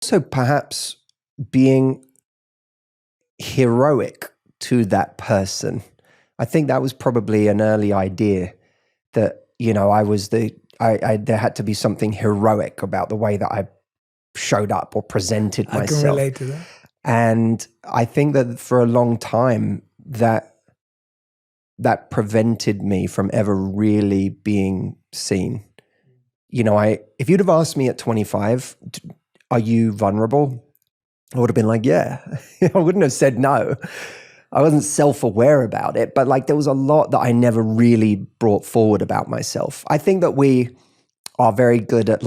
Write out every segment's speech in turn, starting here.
also perhaps being heroic to that person. I think that was probably an early idea that, there had to be something heroic about the way that I showed up or presented myself. I can relate to that. And I think that for a long time that prevented me from ever really being seen. If you'd have asked me at 25, are you vulnerable? I would have been like, yeah. I wouldn't have said no. I wasn't self-aware about it, but there was a lot that I never really brought forward about myself. I think that we are very good at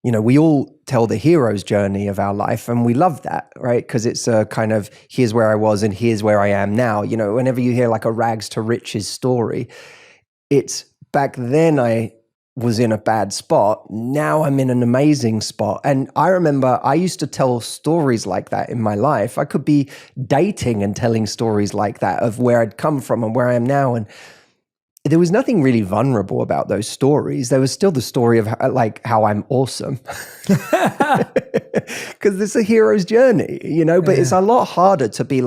we all tell the hero's journey of our life, and we love that, right? Because it's a kind of, here's where I was and here's where I am now. Whenever you hear a rags to riches story, it's back then I was in a bad spot. Now I'm in an amazing spot. And I remember I used to tell stories like that in my life. I could be dating and telling stories like that of where I'd come from and where I am now. And there was nothing really vulnerable about those stories. There was still the story of how I'm awesome. Because it's a hero's journey, but it's a lot harder to be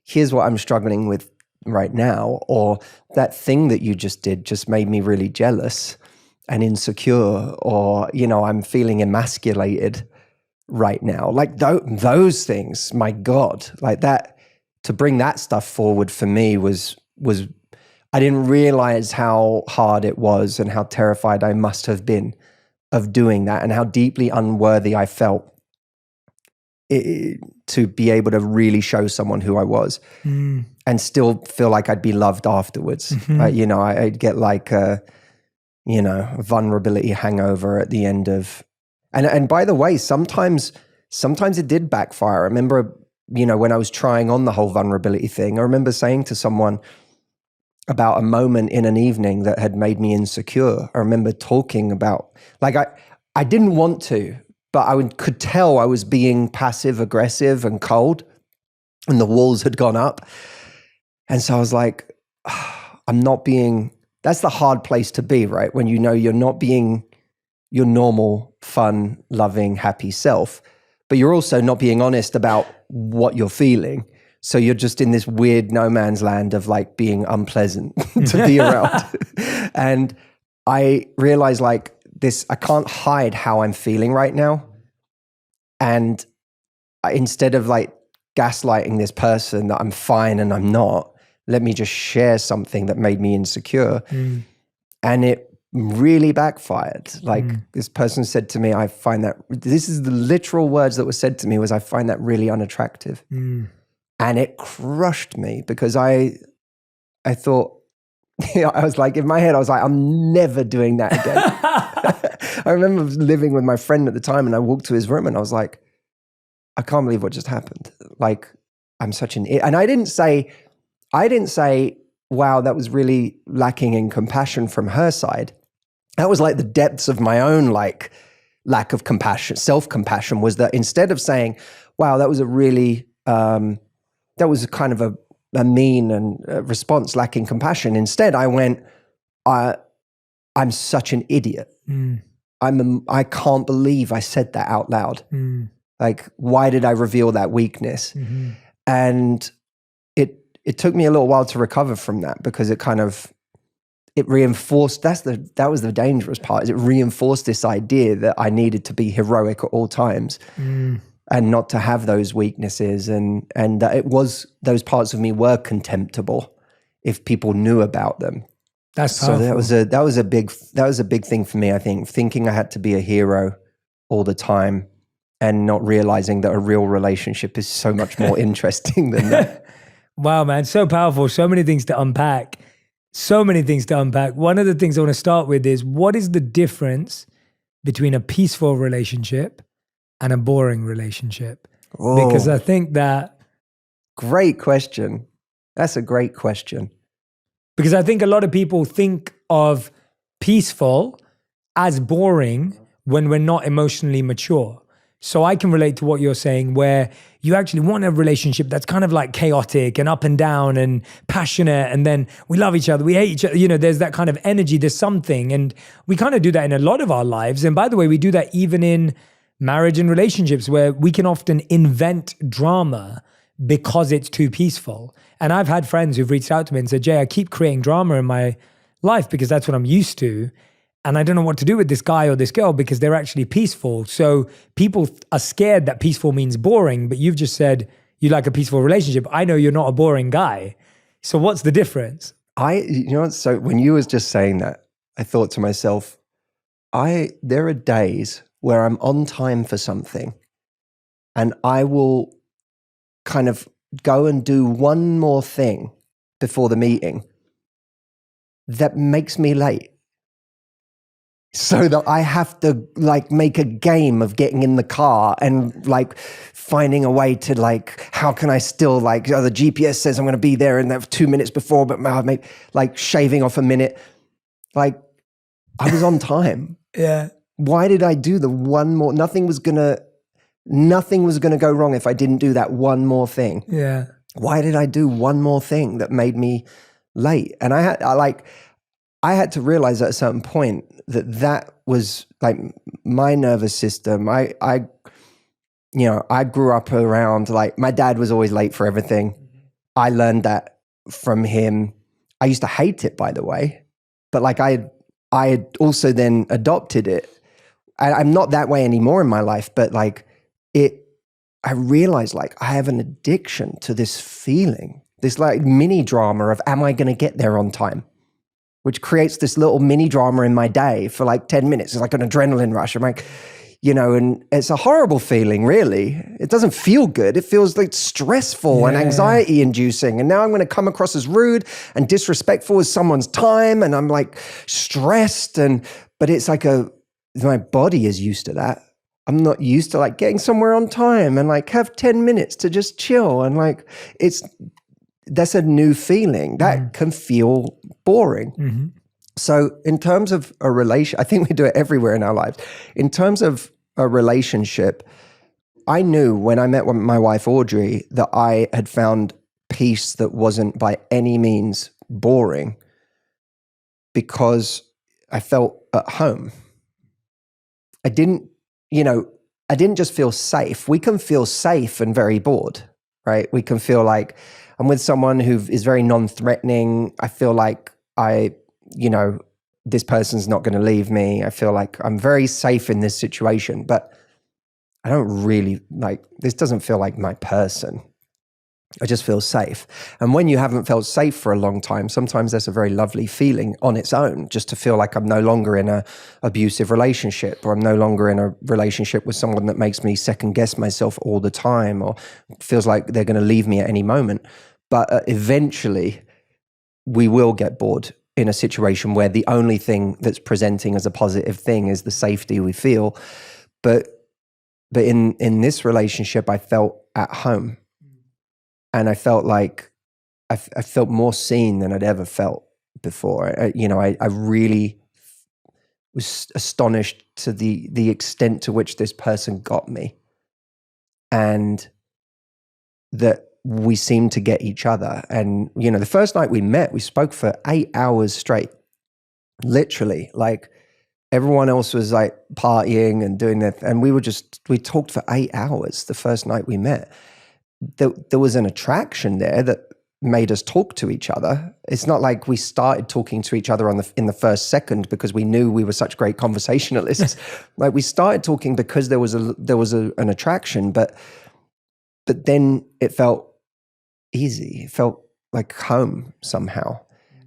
here's what I'm struggling with right now, or that thing that you just did just made me really jealous and insecure, or, I'm feeling emasculated right now. Those things, my God, that, to bring that stuff forward for me was I didn't realize how hard it was and how terrified I must have been of doing that, and how deeply unworthy I felt to be able to really show someone who I was and still feel like I'd be loved afterwards. I'd get a vulnerability hangover at the end of, and by the way, sometimes it did backfire. I remember, when I was trying on the whole vulnerability thing, I remember saying to someone about a moment in an evening that had made me insecure. I remember talking about, I didn't want to, but could tell I was being passive aggressive and cold, and the walls had gone up. And so I was like, I'm not being, that's the hard place to be, right? When you're not being your normal, fun, loving, happy self, but you're also not being honest about what you're feeling. So you're just in this weird no man's land of being unpleasant to be around. And I realized I can't hide how I'm feeling right now. And instead of gaslighting this person that I'm fine and I'm not, let me just share something that made me insecure. And it really backfired. This person said to me, this is the literal words that were said to me, was, I find that really unattractive. And it crushed me, because I thought, I was in my head, I was I'm never doing that again. I remember living with my friend at the time, and I walked to his room and I was like, I can't believe what just happened. I'm such an idiot. And I didn't say, wow, that was really lacking in compassion from her side. That was the depths of my own lack of compassion, self-compassion, was that instead of saying, wow, that was a really, that was kind of a mean and response lacking compassion. Instead, I went, I'm such an idiot. I can't believe I said that out loud. Why did I reveal that weakness? And it took me a little while to recover from that, because it reinforced, that was the dangerous part, is it reinforced this idea that I needed to be heroic at all times. And not to have those weaknesses, and that those parts of me were contemptible if people knew about them. That's powerful. So that was a big thing for me, I think, thinking I had to be a hero all the time and not realizing that a real relationship is so much more interesting than that. Wow, man, so powerful. So many things to unpack. One of the things I want to start with is, what is the difference between a peaceful relationship and a boring relationship? Oh, because I think that... Great question. That's a great question. Because I think a lot of people think of peaceful as boring when we're not emotionally mature. So I can relate to what you're saying, where you actually want a relationship that's kind of chaotic and up and down and passionate, and then we love each other, we hate each other, there's that kind of energy, there's something. And we kind of do that in a lot of our lives. And by the way, we do that even in marriage and relationships where we can often invent drama because it's too peaceful. And I've had friends who've reached out to me and said, Jay, I keep creating drama in my life because that's what I'm used to. And I don't know what to do with this guy or this girl because they're actually peaceful. So people are scared that peaceful means boring, but you've just said you like a peaceful relationship. I know you're not a boring guy. So what's the difference? So when you was just saying that, I thought to myself, there are days where I'm on time for something and I will kind of go and do one more thing before the meeting that makes me late. So that I have to like make a game of getting in the car and like finding a way to like, how can I still like, the GPS says I'm going to be there in 2 minutes before, but I've made like shaving off a minute. Like I was on time. Yeah. Why did I do the one more? Nothing was going to go wrong if I didn't do that one more thing. Yeah. Why did I do one more thing that made me late? And I had to realize at a certain point that was like my nervous system. I grew up around like my dad was always late for everything. I learned that from him. I used to hate it, by the way, but like I had also then adopted it. I'm not that way anymore in my life, but like I realized like I have an addiction to this feeling, this like mini drama of am I going to get there on time? Which creates this little mini drama in my day for like 10 minutes. It's like an adrenaline rush. I'm like, and it's a horrible feeling, really. It doesn't feel good. It feels like stressful and anxiety inducing. And now I'm going to come across as rude and disrespectful with someone's time. And I'm like stressed. But it's like my body is used to that. I'm not used to like getting somewhere on time and like have 10 minutes to just chill. And like, that's a new feeling that can feel boring. Mm-hmm. So in terms of a relation, I think we do it everywhere in our lives. In terms of a relationship, I knew when I met my wife, Audrey, that I had found peace that wasn't by any means boring because I felt at home. I didn't just feel safe. We can feel safe and very bored, right? We can feel like I'm with someone who is very non-threatening. I feel like this person's not going to leave me. I feel like I'm very safe in this situation, but I don't really this doesn't feel like my person. I just feel safe. And when you haven't felt safe for a long time, sometimes that's a very lovely feeling on its own, just to feel like I'm no longer in an abusive relationship, or I'm no longer in a relationship with someone that makes me second guess myself all the time, or feels like they're going to leave me at any moment. But eventually we will get bored in a situation where the only thing that's presenting as a positive thing is the safety we feel. But in this relationship, I felt at home. And I felt like I felt more seen than I'd ever felt before. I really was astonished to the extent to which this person got me, and that we seemed to get each other. And the first night we met, we spoke for 8 hours straight, literally. Like everyone else was like partying and doing that, and we talked for 8 hours the first night we met. There was an attraction there that made us talk to each other. It's not like we started talking to each other in the first second because we knew we were such great conversationalists. Like we started talking because there was an attraction, but then it felt easy. It felt like home somehow.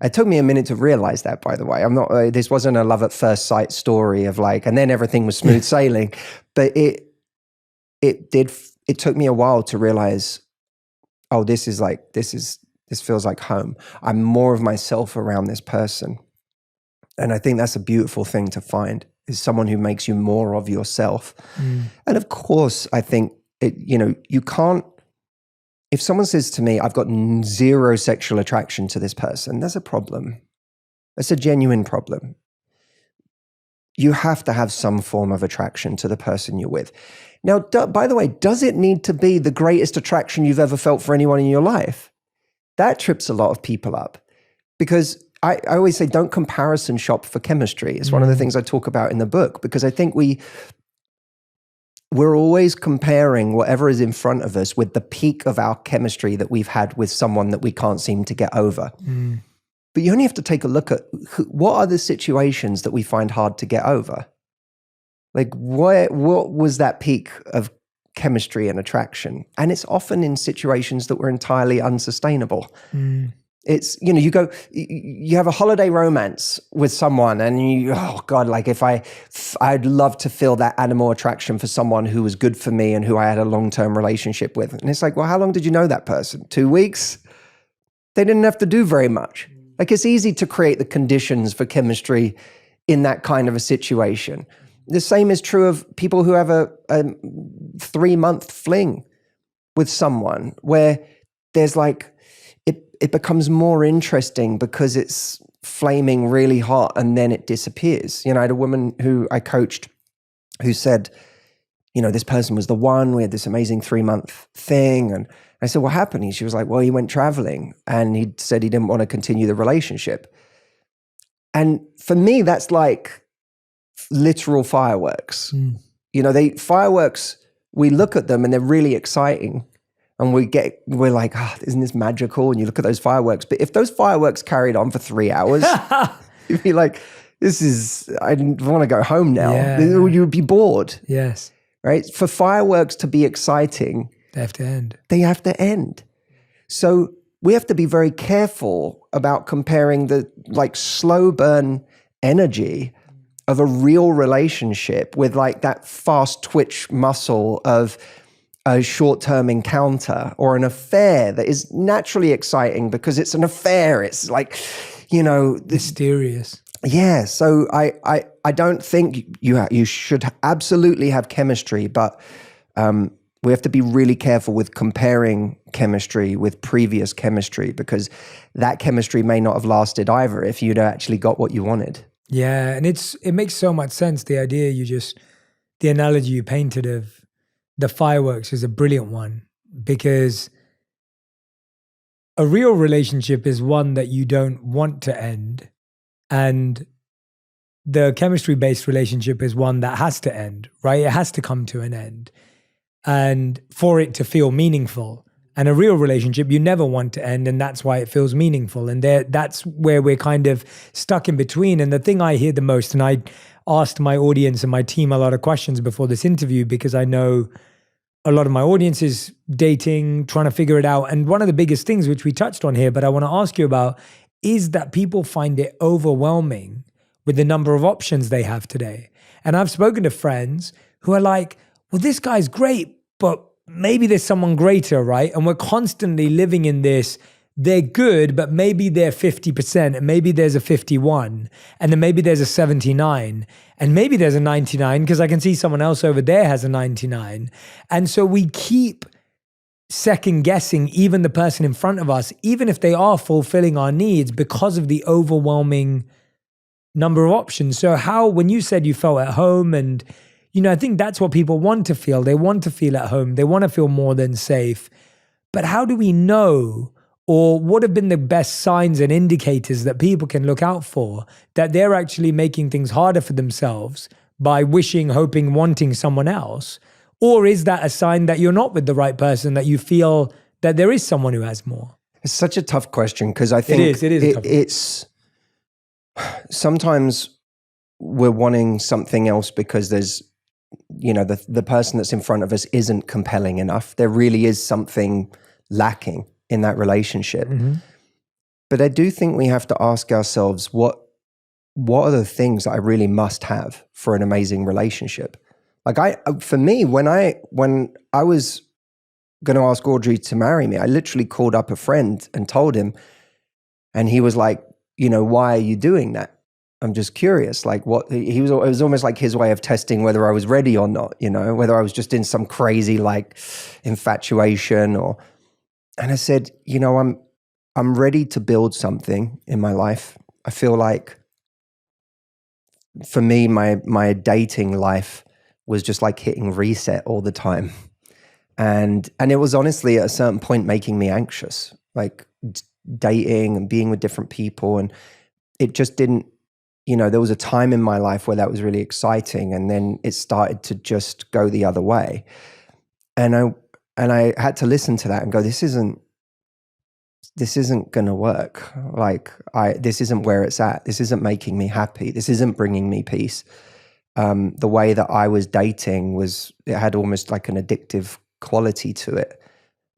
It took me a minute to realize that, by the way. I'm not. This wasn't a love at first sight story of like, and then everything was smooth sailing. But it took me a while to realize, oh, this feels like home. I'm more of myself around this person. And I think that's a beautiful thing to find, is someone who makes you more of yourself. And of course, I think you can't, if someone says to me, I've got zero sexual attraction to this person, that's a problem. That's a genuine problem. You have to have some form of attraction to the person you're with. Now, by the way, does it need to be the greatest attraction you've ever felt for anyone in your life? That trips a lot of people up, because I always say don't comparison shop for chemistry. It's one of the things I talk about in the book, because I think we we're always comparing whatever is in front of us with the peak of our chemistry that we've had with someone that we can't seem to get over. But you only have to take a look at what are the situations that we find hard to get over. Like what was that peak of chemistry and attraction? And it's often in situations that were entirely unsustainable. It's, you know, you have a holiday romance with someone and oh God, like I'd love to feel that animal attraction for someone who was good for me and who I had a long-term relationship with. And it's like, well, how long did you know that person? 2 weeks? They didn't have to do very much. Like it's easy to create the conditions for chemistry in that kind of a situation. The same is true of people who have a 3-month fling with someone where there's like, it becomes more interesting because it's flaming really hot and then it disappears. You know, I had a woman who I coached who said, you know, this person was the one, we had this amazing 3-month thing. And I said, what happened? And she was like, well, he went traveling and he said he didn't want to continue the relationship. And for me, that's like literal fireworks. You know, fireworks, we look at them and they're really exciting. And we're like, oh, isn't this magical? And you look at those fireworks. But if those fireworks carried on for 3 hours, you'd be like, I want to go home now. Yeah. You would be bored. Yes. Right? For fireworks to be exciting, They have to end. They have to end. So we have to be very careful about comparing the like slow burn energy of a real relationship with like that fast twitch muscle of a short-term encounter or an affair that is naturally exciting because it's an affair. It's like, you know, mysterious. Yeah. So I don't think you should absolutely have chemistry, but we have to be really careful with comparing chemistry with previous chemistry because that chemistry may not have lasted either if you'd actually got what you wanted. Yeah, and it makes so much sense. The idea the analogy you painted of the fireworks is a brilliant one because a real relationship is one that you don't want to end, and the chemistry-based relationship is one that has to end, right? It has to come to an end, and for it to feel meaningful. And a real relationship, you never want to end, and that's why it feels meaningful. And that's where we're kind of stuck in between. And the thing I hear the most, and I asked my audience and my team a lot of questions before this interview because I know a lot of my audience is dating, trying to figure it out. And one of the biggest things, which we touched on here, but I want to ask you about, is that people find it overwhelming with the number of options they have today. And I've spoken to friends who are like, well, this guy's great, but maybe there's someone greater, right? And we're constantly living in this, they're good, but maybe they're 50%, and maybe there's a 51, and then maybe there's a 79, and maybe there's a 99, because I can see someone else over there has a 99. And so we keep second guessing even the person in front of us, even if they are fulfilling our needs because of the overwhelming number of options. So when you said you felt at home, and you know, I think that's what people want to feel. They want to feel at home. They want to feel more than safe. But how do we know, or what have been the best signs and indicators that people can look out for that they're actually making things harder for themselves by wishing, hoping, wanting someone else? Or is that a sign that you're not with the right person, that you feel that there is someone who has more? It's such a tough question because I think it is it's sometimes we're wanting something else because there's, you know, the person that's in front of us isn't compelling enough. There really is something lacking in that relationship. Mm-hmm. But I do think we have to ask ourselves, what are the things that I really must have for an amazing relationship? Like for me, when I was going to ask Audrey to marry me, I literally called up a friend and told him, and he was like, you know, why are you doing that? I'm just curious. Like it was almost like his way of testing whether I was ready or not, you know, whether I was just in some crazy like infatuation and I said, you know, I'm ready to build something in my life. I feel like for me, my dating life was just like hitting reset all the time. And it was honestly at a certain point making me anxious, like dating and being with different people. And it just didn't there was a time in my life where that was really exciting, and then it started to just go the other way. And I had to listen to that and go, this isn't going to work. Like, this isn't where it's at. This isn't making me happy. This isn't bringing me peace. The way that I was dating it had almost like an addictive quality to it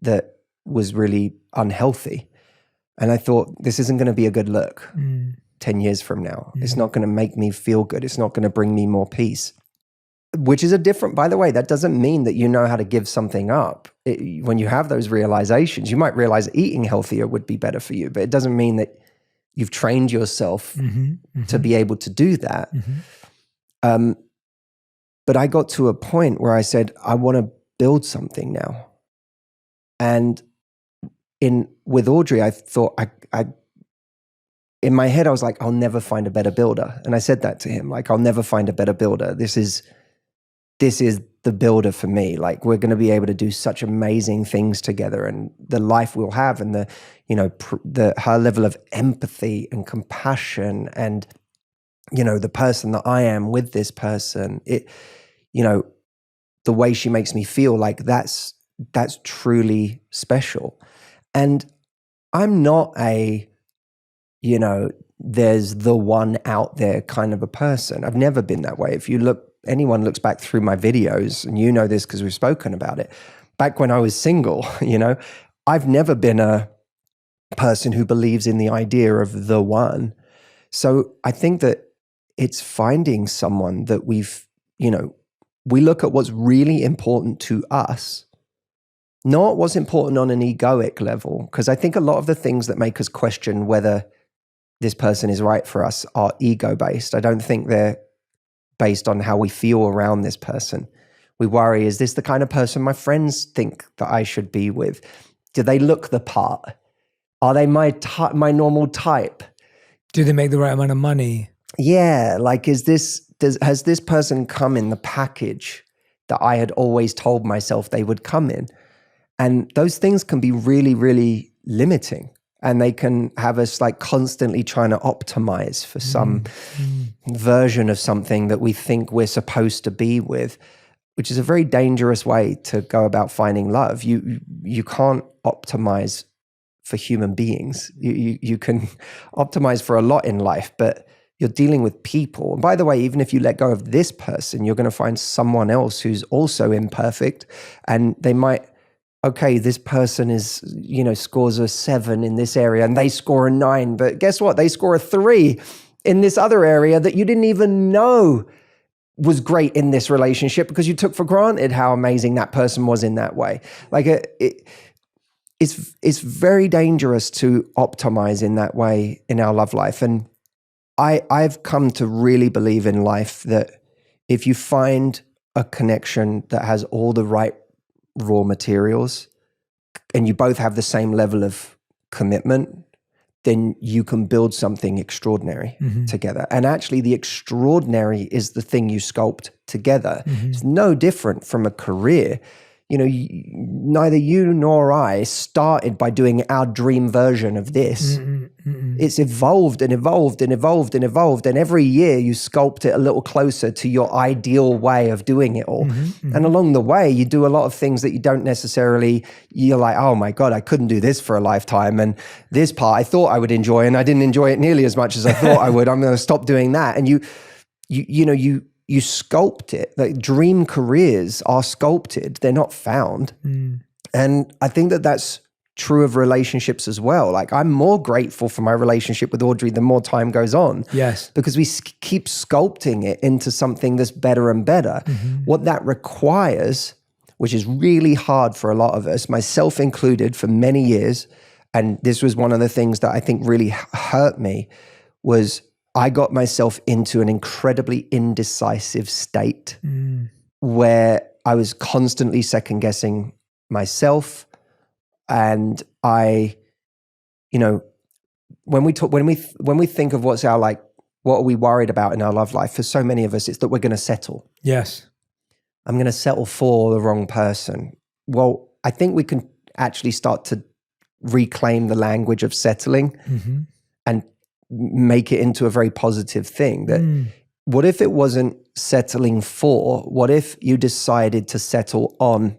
that was really unhealthy. And I thought, this isn't going to be a good look 10 years from now. It's not going to make me feel good. It's not going to bring me more peace. Which is by the way, that doesn't mean that you know how to give something up. When you have those realizations, you might realize eating healthier would be better for you, but it doesn't mean that you've trained yourself to be able to do that. But I got to a point where I said, I want to build something now. And with Audrey, I thought, in my head, I was like, I'll never find a better builder. And I said that to him, like, I'll never find a better builder. This is the builder for me. Like, we're going to be able to do such amazing things together, and the life we'll have, and her level of empathy and compassion, and, the person that I am with this person, the way she makes me feel, like that's truly special. And I'm not there's the one out there kind of a person. I've never been that way. If anyone looks back through my videos, and this because we've spoken about it, back when I was single, I've never been a person who believes in the idea of the one. So I think that it's finding someone that we look at what's really important to us, not what's important on an egoic level, because I think a lot of the things that make us question whether this person is right for us are ego-based. I don't think they're based on how we feel around this person. We worry, is this the kind of person my friends think that I should be with? Do they look the part? Are they my normal type? Do they make the right amount of money? Yeah, like, has this person come in the package that I had always told myself they would come in? And those things can be really, really limiting. And they can have us like constantly trying to optimize for some version of something that we think we're supposed to be with, which is a very dangerous way to go about finding love. You can't optimize for human beings. You can optimize for a lot in life, but you're dealing with people. And by the way, even if you let go of this person, you're going to find someone else who's also imperfect, and they might, okay, this person is, scores a 7 in this area and they score a 9, but guess what? They score a 3 in this other area that you didn't even know was great in this relationship because you took for granted how amazing that person was in that way. Like, it's very dangerous to optimize in that way in our love life. And I've come to really believe in life that if you find a connection that has all the right raw materials and you both have the same level of commitment, then you can build something extraordinary together. And actually the extraordinary is the thing you sculpt together. It's no different from a career. Neither you nor I started by doing our dream version of this. It's evolved and evolved and evolved and evolved. And every year you sculpt it a little closer to your ideal way of doing it all. And along the way, you do a lot of things that you don't necessarily, you're like, oh my God, I couldn't do this for a lifetime. And this part I thought I would enjoy, and I didn't enjoy it nearly as much as I thought I would. I'm going to stop doing that. And you sculpt it. Like, dream careers are sculpted. They're not found. And I think that that's true of relationships as well. Like, I'm more grateful for my relationship with Audrey the more time goes on. Yes. Because we keep sculpting it into something that's better and better. What that requires, which is really hard for a lot of us, myself included, for many years, and this was one of the things that I think really hurt me, was I got myself into an incredibly indecisive state where I was constantly second guessing myself. And when we think of what are we worried about in our love life? For so many of us, it's that we're going to settle. Yes. I'm going to settle for the wrong person. Well, I think we can actually start to reclaim the language of settling and make it into a very positive thing. That what if it wasn't settling for? What if you decided to settle on?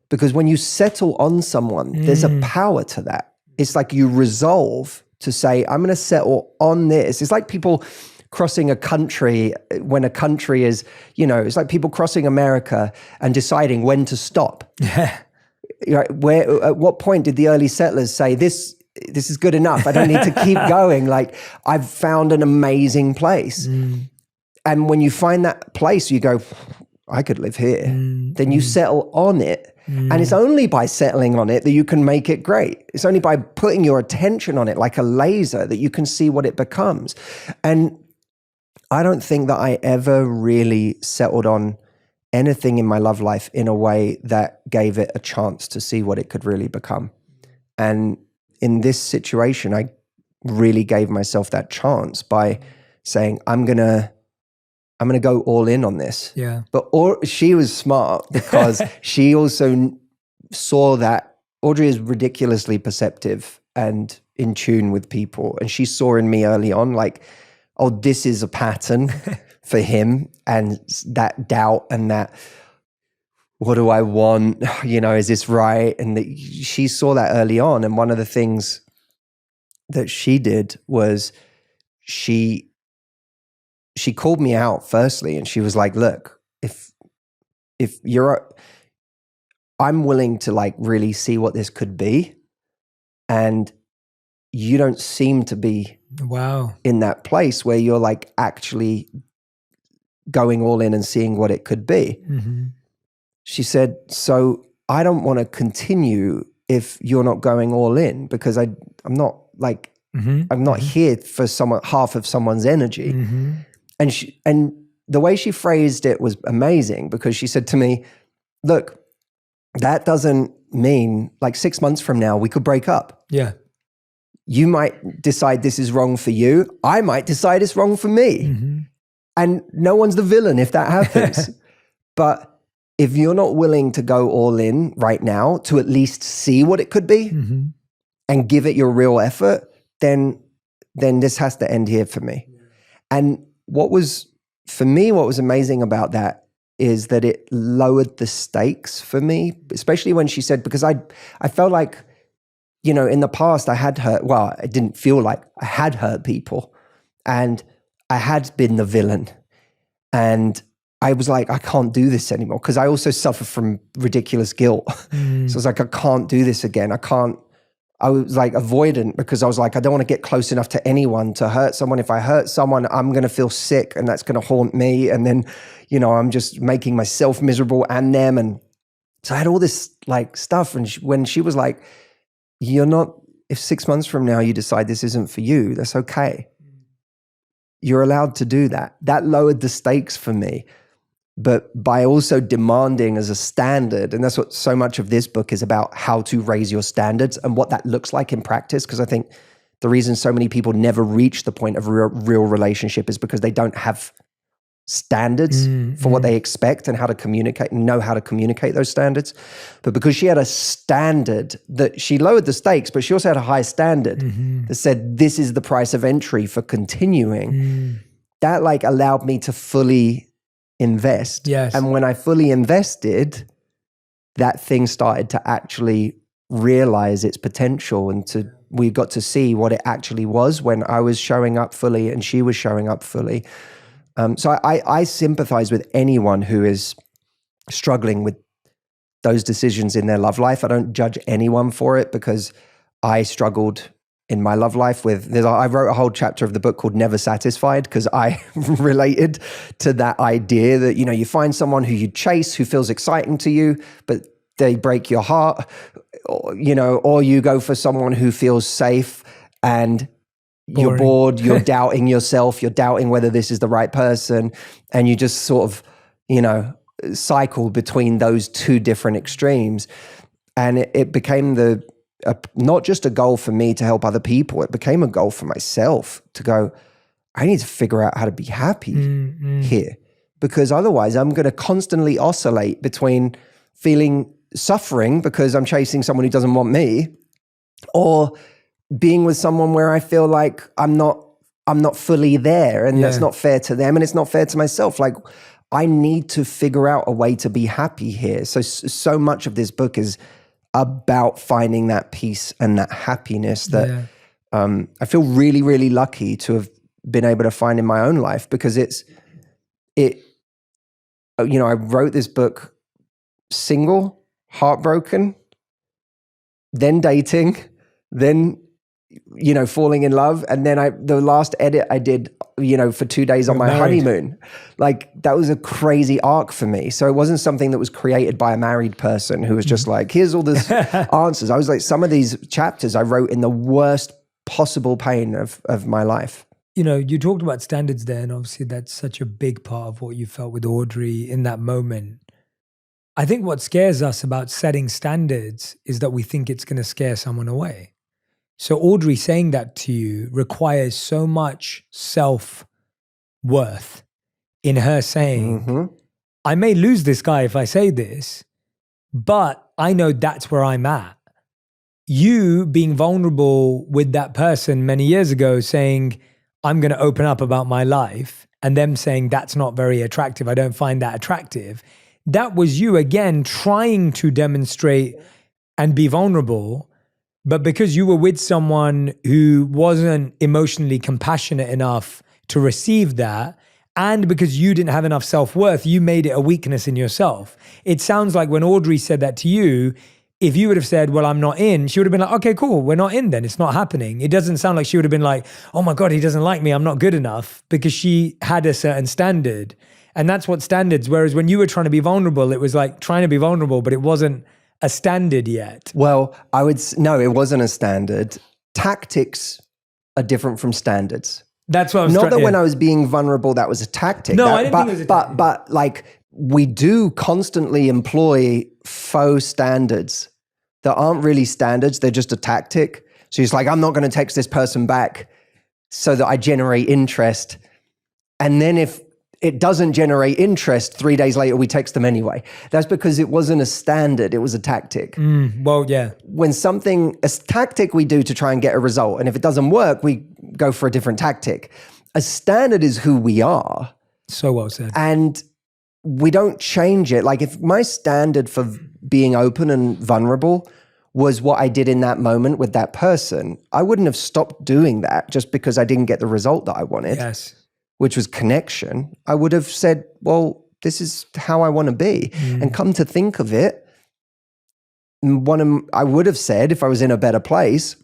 Because when you settle on someone, there's a power to that. It's like you resolve to say, I'm going to settle on this. It's like people crossing a country when a country is, it's like people crossing America and deciding when to stop. Yeah. At what point did the early settlers say, this is good enough, I don't need to keep going, like I've found an amazing place. And when you find that place, you go, I could live here. Then you settle on it. And it's only by settling on it that you can make it great. It's only by putting your attention on it like a laser that you can see what it becomes. And I don't think that I ever really settled on anything in my love life in a way that gave it a chance to see what it could really become. And in this situation, I really gave myself that chance by saying, I'm gonna go all in on this. Yeah. But she was smart because she also saw that Audrey is ridiculously perceptive and in tune with people. And she saw in me early on, like, oh, this is a pattern for him. And that doubt and that, what do I want? Is this right? And she saw that early on. And one of the things that she did was she called me out firstly, and she was like, look, if I'm willing to like really see what this could be, and you don't seem to be in that place where you're like actually going all in and seeing what it could be. She said, so I don't want to continue if you're not going all in, because I'm not like, I'm not here for half of someone's energy. And the way she phrased it was amazing, because she said to me, look, that doesn't mean like 6 months from now we could break up. Yeah. You might decide this is wrong for you. I might decide it's wrong for me. And no one's the villain if that happens. But if you're not willing to go all in right now to at least see what it could be and give it your real effort, then this has to end here for me. And what was amazing about that is that it lowered the stakes for me, especially when she said, because I felt like, in the past I had hurt, well, I didn't feel like I had hurt people, and I had been the villain. And I was like, I can't do this anymore, because I also suffer from ridiculous guilt. So I was like, I can't do this again. I was like avoidant, because I was like, I don't want to get close enough to anyone to hurt someone. If I hurt someone, I'm going to feel sick, and that's going to haunt me. And then, I'm just making myself miserable and them. And so I had all this like stuff. And when she was like, if 6 months from now you decide this isn't for you, that's okay. You're allowed to do that. That lowered the stakes for me. But by also demanding as a standard, and that's what so much of this book is about, how to raise your standards and what that looks like in practice. Because I think the reason so many people never reach the point of real relationship is because they don't have standards for what they expect and how to communicate and know how to communicate those standards. But because she had a standard that she lowered the stakes, but she also had a high standard that said, this is the price of entry for continuing. That like allowed me to fully invest. Yes. And when I fully invested, that thing started to actually realize its potential, and we got to see what it actually was when I was showing up fully and she was showing up fully. So I sympathize with anyone who is struggling with those decisions in their love life. I don't judge anyone for it, because I struggled in my love life I wrote a whole chapter of the book called Never Satisfied, because I related to that idea that, you find someone who you chase, who feels exciting to you, but they break your heart, or you go for someone who feels safe and boring. You're bored, you're doubting yourself, you're doubting whether this is the right person, and you just sort of, cycle between those two different extremes. And it became not just a goal for me to help other people, it became a goal for myself to go, I need to figure out how to be happy here, because otherwise I'm going to constantly oscillate between suffering because I'm chasing someone who doesn't want me, or being with someone where I feel like I'm not fully there, and that's not fair to them, and it's not fair to myself. Like, I need to figure out a way to be happy here. So much of this book is about finding that peace and that happiness that I feel really, really lucky to have been able to find in my own life, because I wrote this book single, heartbroken, then dating, then falling in love, and then the last edit I did for 2 days on my honeymoon. Like, that was a crazy arc for me. So it wasn't something that was created by a married person who was just like, here's all this answers. I was like, some of these chapters I wrote in the worst possible pain of my life. You talked about standards there, and obviously that's such a big part of what you felt with Audrey in that moment. I think what scares us about setting standards is that we think it's going to scare someone away. So Audrey saying that to you requires so much self-worth in her saying, I may lose this guy if I say this, but I know that's where I'm at. You being vulnerable with that person many years ago saying, I'm going to open up about my life, and them saying that's not very attractive, I don't find that attractive. That was you again trying to demonstrate and be vulnerable, but because you were with someone who wasn't emotionally compassionate enough to receive that, and because you didn't have enough self-worth, you made it a weakness in yourself. It sounds like when Audrey said that to you, if you would have said, well, I'm not in, she would have been like, okay, cool, we're not in then, it's not happening. It doesn't sound like she would have been like, oh my God, he doesn't like me, I'm not good enough, because she had a certain standard. And that's what standards, whereas when you were trying to be vulnerable, it was like trying to be vulnerable, but it wasn't a standard yet. Well, no, it wasn't a standard. Tactics are different from standards. That's what I was Not that when I was being vulnerable, that was a tactic. No, I didn't think it was a tactic. But like, we do constantly employ faux standards that aren't really standards. They're just a tactic. So it's like, I'm not going to text this person back so that I generate interest. And then if it doesn't generate interest, 3 days later, we text them anyway. That's because it wasn't a standard. It was a tactic. Well, yeah. When a tactic we do to try and get a result. And if it doesn't work, we go for a different tactic. A standard is who we are. So well said. And we don't change it. Like, if my standard for being open and vulnerable was what I did in that moment with that person, I wouldn't have stopped doing that just because I didn't get the result that I wanted. Yes. Which was connection. I would have said, well, this is how I want to be. And come to think of it, I would have said, if I was in a better place,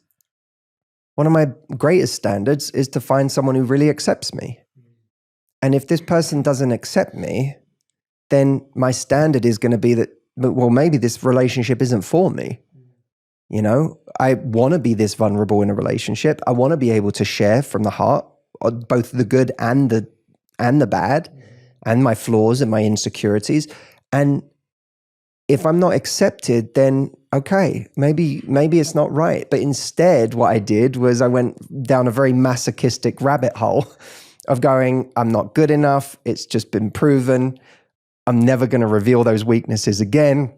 one of my greatest standards is to find someone who really accepts me. And if this person doesn't accept me, then my standard is going to be that, well, maybe this relationship isn't for me. I want to be this vulnerable in a relationship. I want to be able to share from the heart, both the good and the bad, and my flaws and my insecurities. And if I'm not accepted, then okay, maybe it's not right. But instead, what I did was I went down a very masochistic rabbit hole of going, I'm not good enough. It's just been proven. I'm never going to reveal those weaknesses again.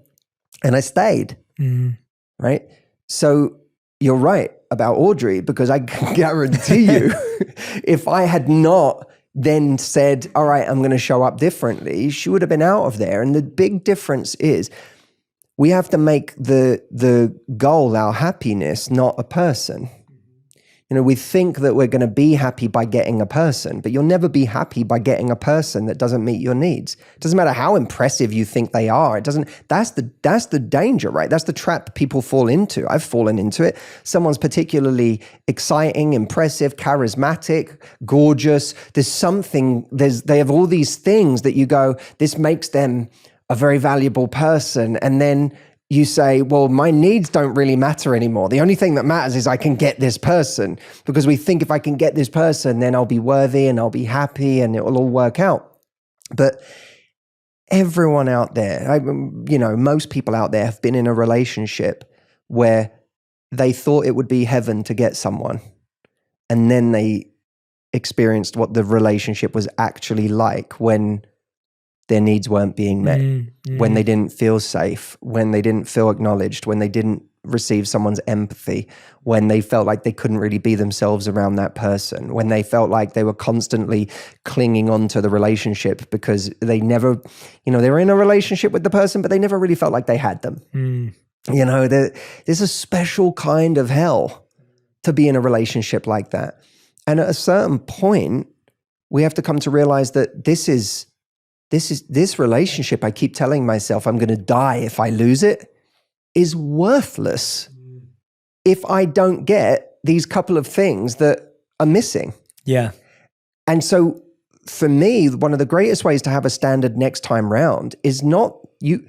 And I stayed, right? So you're right about Audrey, because I can guarantee you, if I had not then said, all right, I'm going to show up differently, she would have been out of there. And the big difference is we have to make the goal our happiness, not a person. We think that we're going to be happy by getting a person, but you'll never be happy by getting a person that doesn't meet your needs. It doesn't matter how impressive you think they are. That's the danger, right? That's the trap people fall into. I've fallen into it. Someone's particularly exciting, impressive, charismatic, gorgeous. They have all these things that you go, this makes them a very valuable person. And then you say, well, my needs don't really matter anymore. The only thing that matters is I can get this person, because we think if I can get this person, then I'll be worthy and I'll be happy and it will all work out. But everyone out there, most people out there have been in a relationship where they thought it would be heaven to get someone. And then they experienced what the relationship was actually like when their needs weren't being met, when they didn't feel safe, when they didn't feel acknowledged, when they didn't receive someone's empathy, when they felt like they couldn't really be themselves around that person, when they felt like they were constantly clinging on to the relationship because they never, they were in a relationship with the person, but they never really felt like they had them. There's a special kind of hell to be in a relationship like that. And at a certain point, we have to come to realize that this relationship, I keep telling myself I'm going to die if I lose it, is worthless if I don't get these couple of things that are missing. Yeah. And so for me, one of the greatest ways to have a standard next time round is not you.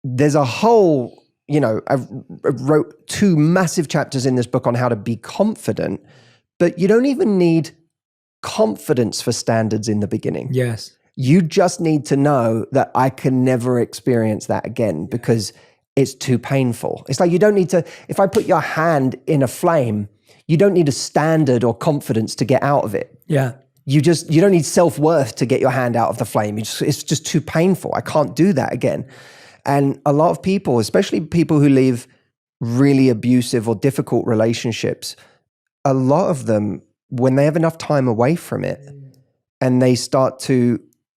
There's a whole, I wrote 2 massive chapters in this book on how to be confident, but you don't even need confidence for standards in the beginning. Yes. You just need to know that I can never experience that again because it's too painful. It's like you don't need to, if I put your hand in a flame, you don't need a standard or confidence to get out of it. Yeah. You don't need self-worth to get your hand out of the flame. It's just too painful. I can't do that again. And a lot of people, especially people who leave really abusive or difficult relationships, a lot of them, when they have enough time away from it and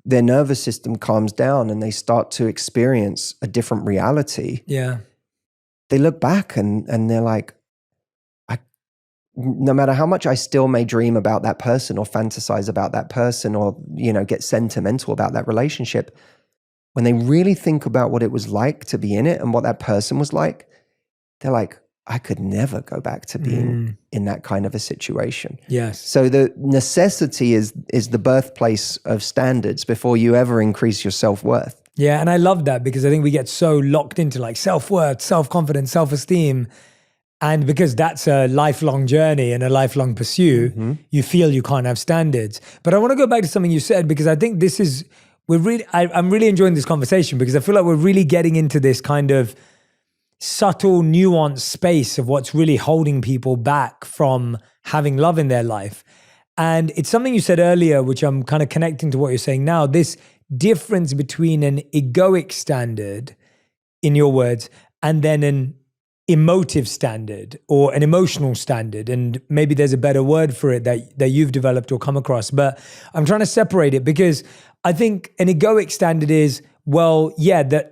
their nervous system calms down and they start to experience a different reality. Yeah. They look back and they're like, no matter how much I still may dream about that person or fantasize about that person or, get sentimental about that relationship, when they really think about what it was like to be in it and what that person was like, they're like, I could never go back to being in that kind of a situation. Yes. So the necessity is the birthplace of standards before you ever increase your self-worth. Yeah, and I love that because I think we get so locked into like self-worth, self-confidence, self-esteem. And because that's a lifelong journey and a lifelong pursuit, you feel you can't have standards. But I want to go back to something you said because I think this is, I'm really enjoying this conversation because I feel like we're really getting into this kind of subtle, nuanced space of what's really holding people back from having love in their life. And it's something you said earlier, which I'm kind of connecting to what you're saying now, this difference between an egoic standard, in your words, and then an emotive standard or an emotional standard. And maybe there's a better word for it that you've developed or come across, but I'm trying to separate it because I think an egoic standard is, that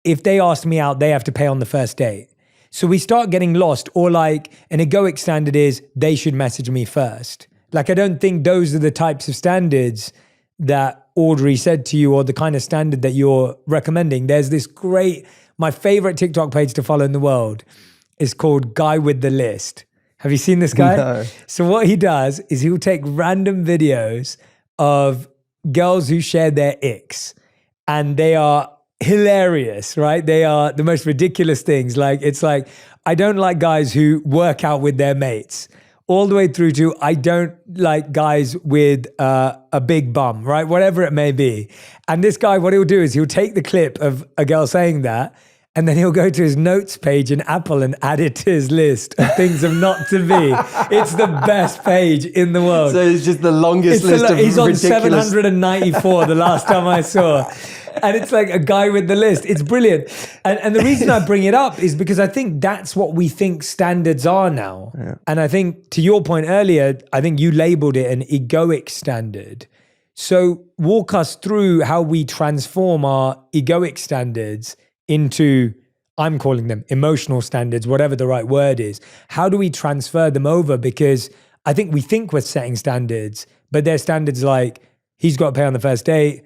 if they ask me out, they have to pay on the first date. So we start getting lost, or like an egoic standard is they should message me first. Like, I don't think those are the types of standards that Audrey said to you or the kind of standard that you're recommending. There's this my favorite TikTok page to follow in the world is called Guy with the List. Have you seen this guy? No. So what he does is he'll take random videos of girls who share their icks, and they are hilarious, right? They are the most ridiculous things. It's like, I don't like guys who work out with their mates, all the way through to I don't like guys with a big bum, right? Whatever it may be. And this guy, what he'll do is he'll take the clip of a girl saying that, and then he'll go to his notes page in Apple and add it to his list of things of not to be. It's the best page in the world. So it's just the longest list of He's on ridiculous... 794 the last time I saw. And it's like a guy with the list. It's brilliant. And the reason I bring it up is because I think that's what we think standards are now. Yeah. And I think, to your point earlier, I think you labeled it an egoic standard. So walk us through how we transform our egoic standards into, I'm calling them emotional standards, whatever the right word is. How do we transfer them over? Because I think we think we're setting standards, but they're standards like, he's got to pay on the first date,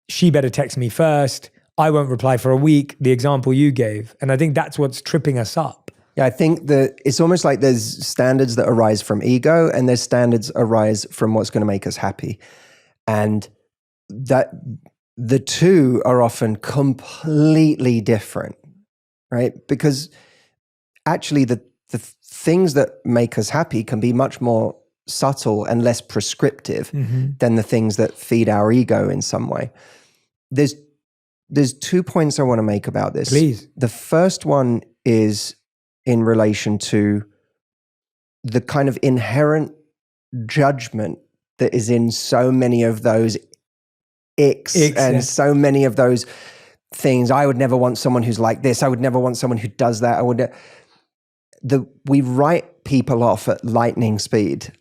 she better text me first, I won't reply for a week, the example you gave. And I think that's what's tripping us up. Yeah, I think that it's almost like there's standards that arise from ego and there's standards arise from what's going to make us happy. And that the two are often completely different, right? Because actually the things that make us happy can be much more subtle and less prescriptive than the things that feed our ego in some way. There's 2 points I want to make about this. Please. The first one is in relation to the kind of inherent judgment that is in so many of those icks and so many of those things. I would never want someone who's like this. I would never want someone who does that. We write people off at lightning speed,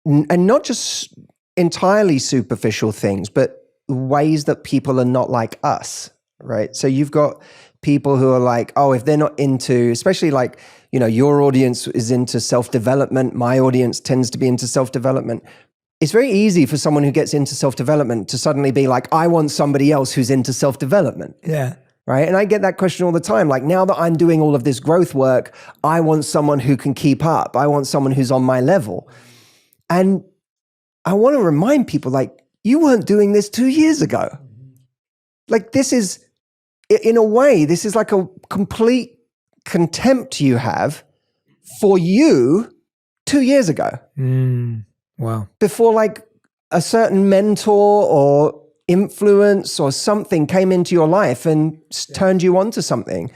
and not just entirely superficial things, but ways that people are not like us, right? So you've got people who are like, oh, if they're not into, especially like, your audience is into self-development. My audience tends to be into self-development. It's very easy for someone who gets into self-development to suddenly be like, I want somebody else who's into self-development. Yeah. Right. And I get that question all the time. Like, now that I'm doing all of this growth work, I want someone who can keep up. I want someone who's on my level. And I want to remind people, like, you weren't doing this 2 years ago. Like, this is, in a way, this is like a complete contempt you have for you 2 years ago. Wow. Before like a certain mentor or influence or something came into your life and turned you onto something.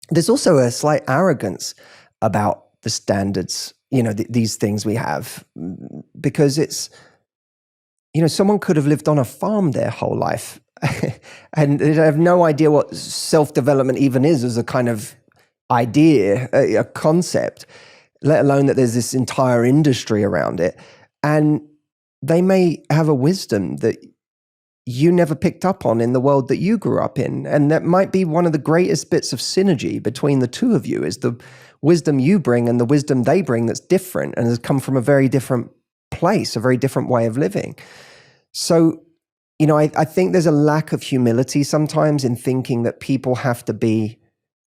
There's also a slight arrogance about the standards, these things we have, because it's, someone could have lived on a farm their whole life and they have no idea what self-development even is as a kind of idea, a concept, let alone that there's this entire industry around it. And they may have a wisdom that you never picked up on in the world that you grew up in. And that might be one of the greatest bits of synergy between the two of you, is the wisdom you bring and the wisdom they bring that's different and has come from a very different place, a very different way of living. So, I think there's a lack of humility sometimes in thinking that people have to be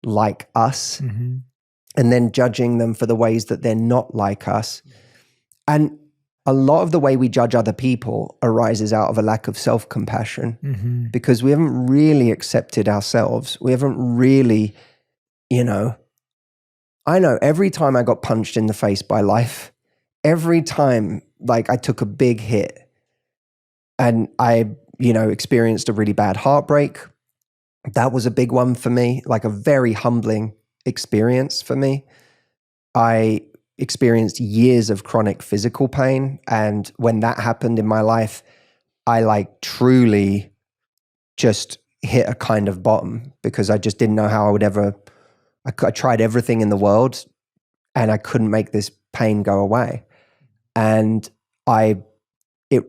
like us and then judging them for the ways that they're not like us. And a lot of the way we judge other people arises out of a lack of self-compassion because we haven't really accepted ourselves. We haven't really, I know every time I got punched in the face by life, every time like I took a big hit and I, experienced a really bad heartbreak, that was a big one for me, like a very humbling experience for me. I experienced years of chronic physical pain. And when that happened in my life, I like truly just hit a kind of bottom because I just didn't know how I would ever, I tried everything in the world and I couldn't make this pain go away. And it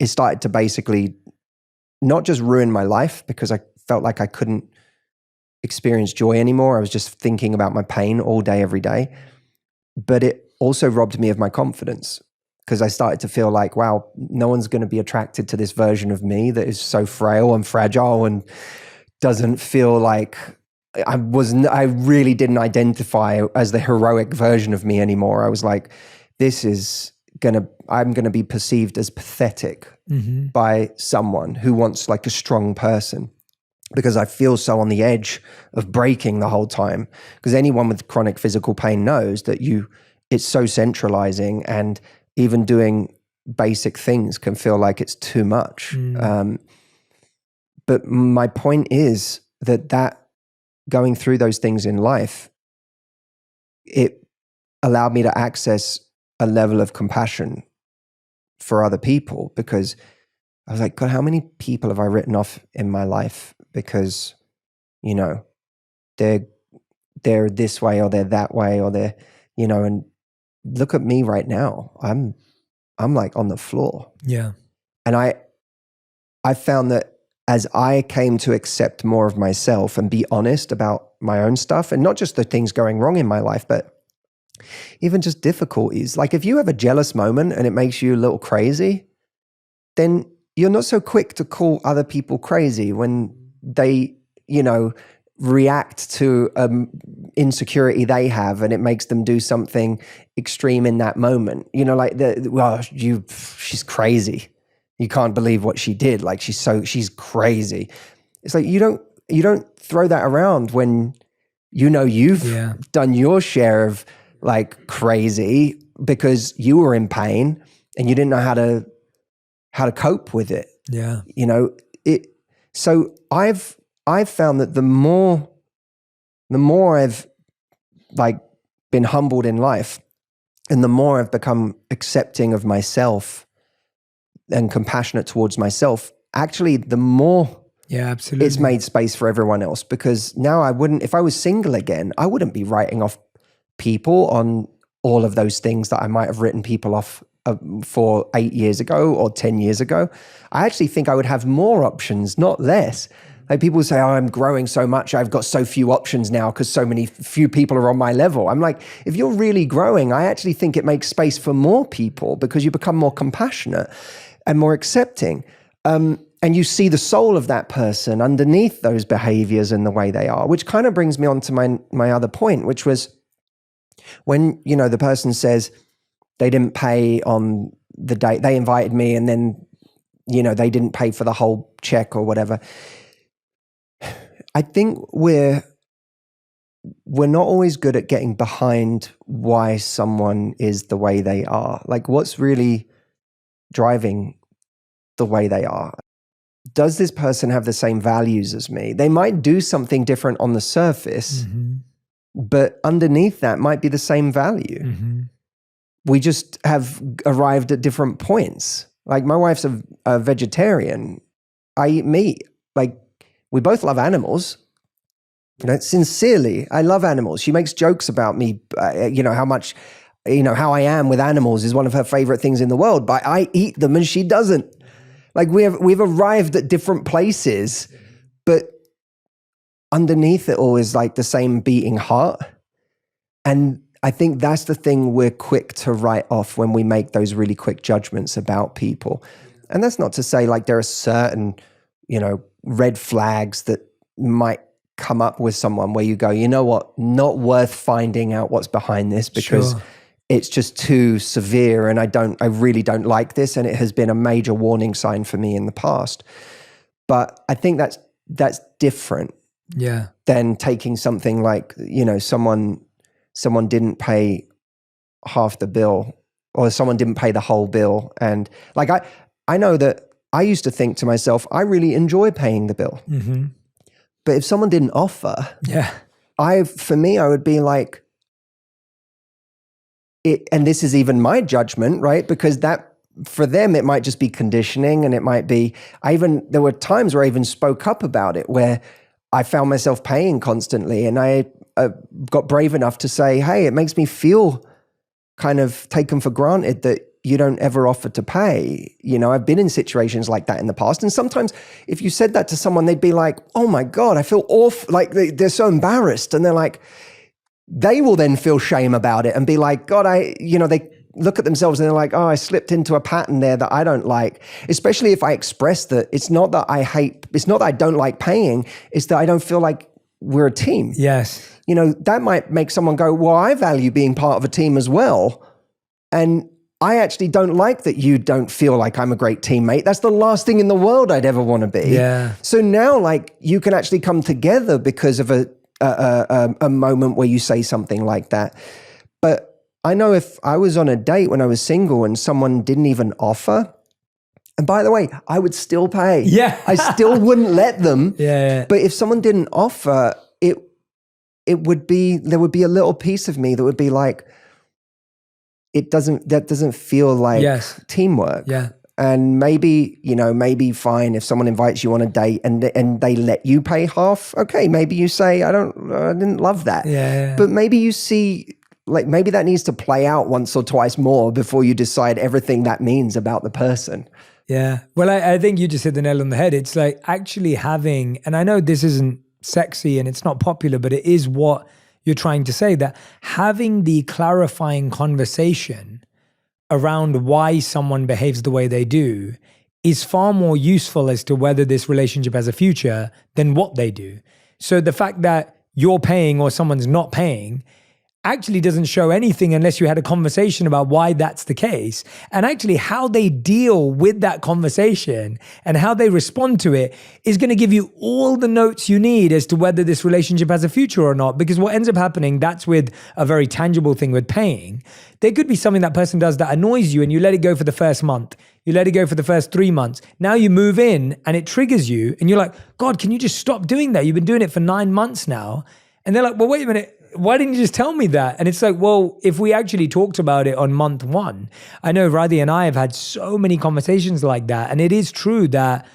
started to basically not just ruin my life because I felt like I couldn't experience joy anymore. I was just thinking about my pain all day, every day. But it also robbed me of my confidence because I started to feel like, wow, no one's going to be attracted to this version of me that is so frail and fragile and doesn't feel like I really didn't identify as the heroic version of me anymore. I was like, I'm going to be perceived as pathetic by someone who wants like a strong person, because I feel so on the edge of breaking the whole time. Because anyone with chronic physical pain knows that it's so centralizing, and even doing basic things can feel like it's too much. But my point is that going through those things in life, it allowed me to access a level of compassion for other people, because I was like, God, how many people have I written off in my life because, they're this way or they're that way or they're, and look at me right now. I'm like on the floor. Yeah. And I found that as I came to accept more of myself and be honest about my own stuff, and not just the things going wrong in my life, but even just difficulties. Like if you have a jealous moment and it makes you a little crazy, then you're not so quick to call other people crazy when they, react to insecurity they have and it makes them do something extreme in that moment. She's crazy. You can't believe what she did. Like she's crazy. It's like you don't throw that around when you've done your share of like crazy because you were in pain and you didn't know how to cope with it. Yeah. So I've found that the more I've like been humbled in life, and the more I've become accepting of myself and compassionate towards myself, actually the more Yeah, absolutely. It's made space for everyone else, because now if I was single again, I wouldn't be writing off people on all of those things that I might have written people off for 8 years ago or 10 years ago. I actually think I would have more options, not less. Like people say, oh, I'm growing so much, I've got so few options now because few people are on my level. I'm like, if you're really growing, I actually think it makes space for more people, because you become more compassionate and more accepting. And you see the soul of that person underneath those behaviors and the way they are, which kind of brings me on to my other point, which was when, the person says they didn't pay on the date, they invited me and then, they didn't pay for the whole check or whatever. I think we're not always good at getting behind why someone is the way they are. Like, what's really driving the way they are? Does this person have the same values as me? They might do something different on the surface, but underneath that might be the same value. We just have arrived at different points. Like, my wife's a vegetarian. I eat meat. Like, we both love animals. Sincerely, I love animals. She makes jokes about me, how much, how I am with animals is one of her favorite things in the world, but I eat them and she doesn't. Like, we've arrived at different places, but underneath it all is like the same beating heart. And I think that's the thing we're quick to write off when we make those really quick judgments about people. And that's not to say like there are certain, red flags that might come up with someone where you go, you know what, not worth finding out what's behind this, because it's just too severe and I really don't like this, and it has been a major warning sign for me in the past. But I think that's different than taking something like, someone didn't pay half the bill, or someone didn't pay the whole bill. And like, I know that I used to think to myself, I really enjoy paying the bill. But if someone didn't offer, I would be like, and this is even my judgment, right? Because that, for them, it might just be conditioning, and it might be, there were times where I even spoke up about it, where I found myself paying constantly, and I got brave enough to say, hey, it makes me feel kind of taken for granted that you don't ever offer to pay. I've been in situations like that in the past. And sometimes if you said that to someone, they'd be like, oh my God, I feel awful. Like they're so embarrassed. And they're like, they will then feel shame about it and be like, God, they look at themselves and they're like, oh, I slipped into a pattern there that I don't like. Especially if I express that it's not that I don't like paying, it's that I don't feel like we're a team. Yes. That might make someone go, well, I value being part of a team as well. And I actually don't like that you don't feel like I'm a great teammate. That's the last thing in the world I'd ever want to be. Yeah. So now, like, you can actually come together because of a moment where you say something like that. But I know if I was on a date when I was single and someone didn't even offer, and by the way, I would still pay. Yeah. I still wouldn't let them. Yeah. But if someone didn't offer, there would be a little piece of me that would be like, that doesn't feel like teamwork. Yeah. And maybe fine if someone invites you on a date and they let you pay half. Okay, maybe you say, I didn't love that. Yeah. But maybe you see, like, maybe that needs to play out once or twice more before you decide everything that means about the person. Yeah. Well, I think you just hit the nail on the head. It's like actually having, and I know this isn't sexy and it's not popular, but it is what you're trying to say, that having the clarifying conversation around why someone behaves the way they do is far more useful as to whether this relationship has a future than what they do. So the fact that you're paying or someone's not paying actually doesn't show anything unless you had a conversation about why that's the case. And actually how they deal with that conversation and how they respond to it is going to give you all the notes you need as to whether this relationship has a future or not. Because what ends up happening, that's with a very tangible thing with paying. There could be something that person does that annoys you and you let it go for the first month. You let it go for the first 3 months. Now you move in and it triggers you and you're like, God, can you just stop doing that? You've been doing it for 9 months now. And they're like, well, wait a minute. Why didn't you just tell me that? And it's like, well, if we actually talked about it on month 1, I know Radhi and I have had so many conversations like that. And it is true that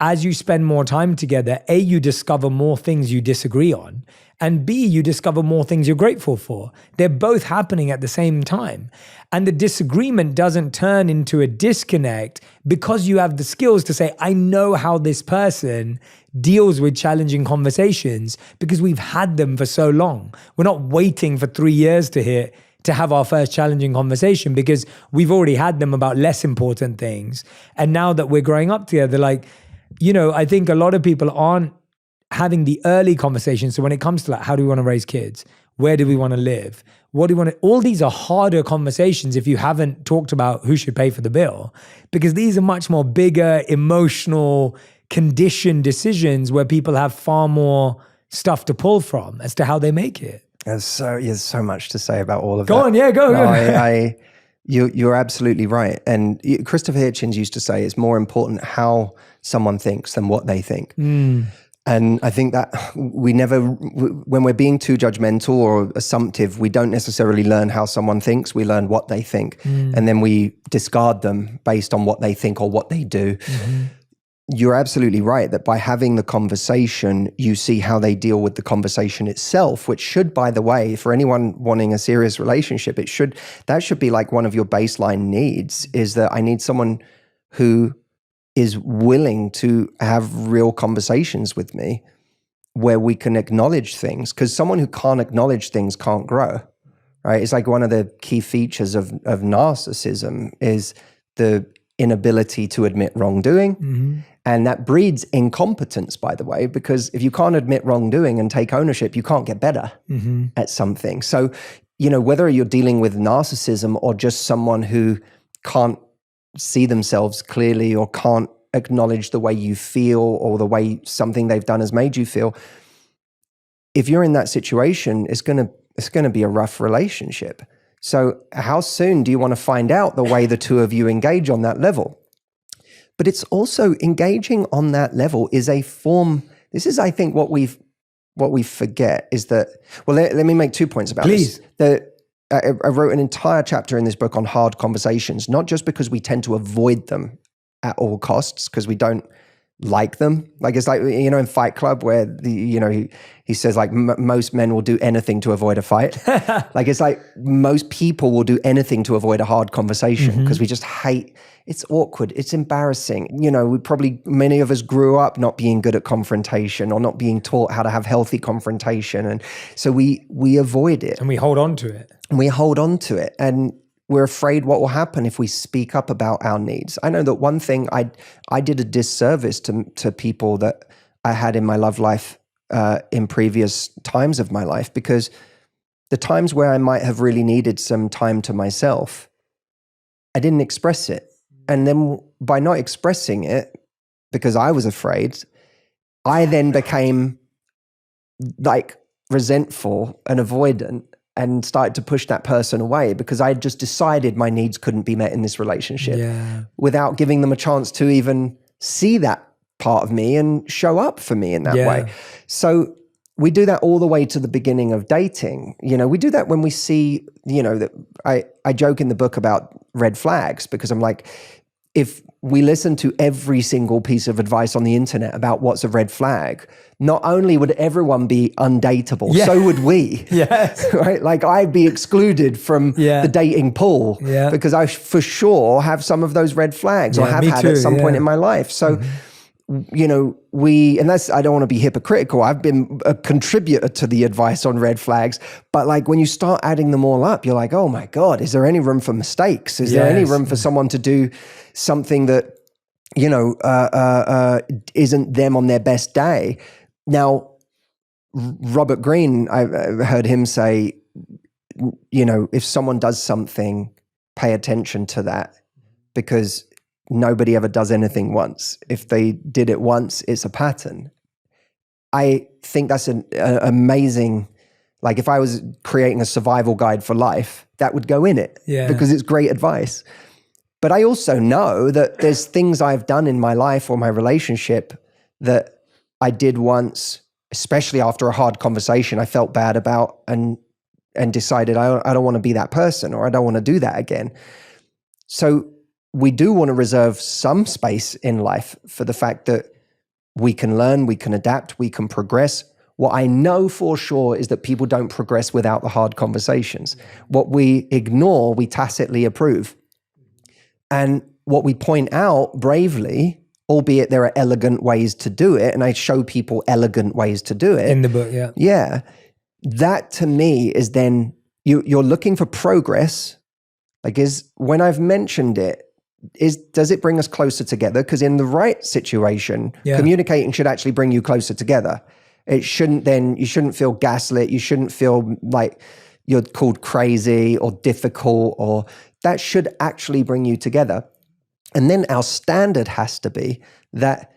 as you spend more time together, A, you discover more things you disagree on, and B, you discover more things you're grateful for. They're both happening at the same time. And the disagreement doesn't turn into a disconnect because you have the skills to say, I know how this person deals with challenging conversations because we've had them for so long. We're not waiting for 3 years to have our first challenging conversation because we've already had them about less important things. And now that we're growing up together, like, you know, I think a lot of people aren't having the early conversations. So when it comes to like, how do we want to raise kids? Where do we want to live? What do we want to, all these are harder conversations if you haven't talked about who should pay for the bill, because these are much more bigger, emotional, conditioned decisions where people have far more stuff to pull from as to how they make it. There's so much to say about all of that. Go on, yeah, go. You're absolutely right. And Christopher Hitchens used to say it's more important how someone thinks than what they think. And I think that when we're being too judgmental or assumptive, we don't necessarily learn how someone thinks, we learn what they think. And then we discard them based on what they think or what they do. You're absolutely right that by having the conversation, you see how they deal with the conversation itself, which should, by the way, for anyone wanting a serious relationship, that should be like one of your baseline needs, is that I need someone who is willing to have real conversations with me where we can acknowledge things, because someone who can't acknowledge things can't grow, right? It's like one of the key features of narcissism is the inability to admit wrongdoing. And that breeds incompetence, by the way, because if you can't admit wrongdoing and take ownership, you can't get better at something. So, you know, whether you're dealing with narcissism or just someone who can't see themselves clearly or can't acknowledge the way you feel or the way something they've done has made you feel, if you're in that situation, it's going to be a rough relationship. So how soon do you want to find out the way the two of you engage on that level? But it's also engaging on that level is a form. This is, I think, what we forget is that, well, let me make 2 points about Please. this. I wrote an entire chapter in this book on hard conversations, not just because we tend to avoid them at all costs, because we don't like them. Like, it's like, you know, in Fight Club where he says like most men will do anything to avoid a fight. Like, it's like most people will do anything to avoid a hard conversation because we just hate. It's awkward. It's embarrassing. You know, many of us grew up not being good at confrontation or not being taught how to have healthy confrontation. And so we avoid it. And we hold on to it. And we're afraid what will happen if we speak up about our needs. I know that one thing I did a disservice to people that I had in my love life in previous times of my life, because the times where I might have really needed some time to myself, I didn't express it. And then by not expressing it, because I was afraid, I then became like resentful and avoidant and started to push that person away because I had just decided my needs couldn't be met in this relationship without giving them a chance to even see that part of me and show up for me in that way. So we do that all the way to the beginning of dating. You know, we do that when we see, you know, that I joke in the book about red flags, because I'm like, if we listen to every single piece of advice on the internet about what's a red flag, not only would everyone be undateable, so would we. Yes. Right? Like, I'd be excluded from the dating pool because I for sure have some of those red flags or have had at some point in my life. So, you know, and that's, I don't want to be hypocritical. I've been a contributor to the advice on red flags, but like when you start adding them all up, you're like, oh my God, is there any room for mistakes? Is there any room for someone to do something that, you know, isn't them on their best day? Now, Robert Greene, I heard him say, you know, if someone does something, pay attention to that, because nobody ever does anything once. If they did it once, it's a pattern. I think that's an amazing, like if I was creating a survival guide for life, that would go in it because it's great advice. But I also know that there's things I've done in my life or my relationship that I did once, especially after a hard conversation I felt bad about and decided I don't want to be that person, or I don't want to do that again. So we do want to reserve some space in life for the fact that we can learn, we can adapt, we can progress. What I know for sure is that people don't progress without the hard conversations. What we ignore, we tacitly approve. And what we point out bravely, albeit there are elegant ways to do it, and I show people elegant ways to do it. In the book, yeah. Yeah. That to me is then, you're looking for progress. Like, when I've mentioned it, does it bring us closer together? Because in the right situation, communicating should actually bring you closer together. You shouldn't feel gaslit. You shouldn't feel like you're called crazy or difficult, or that should actually bring you together. And then our standard has to be that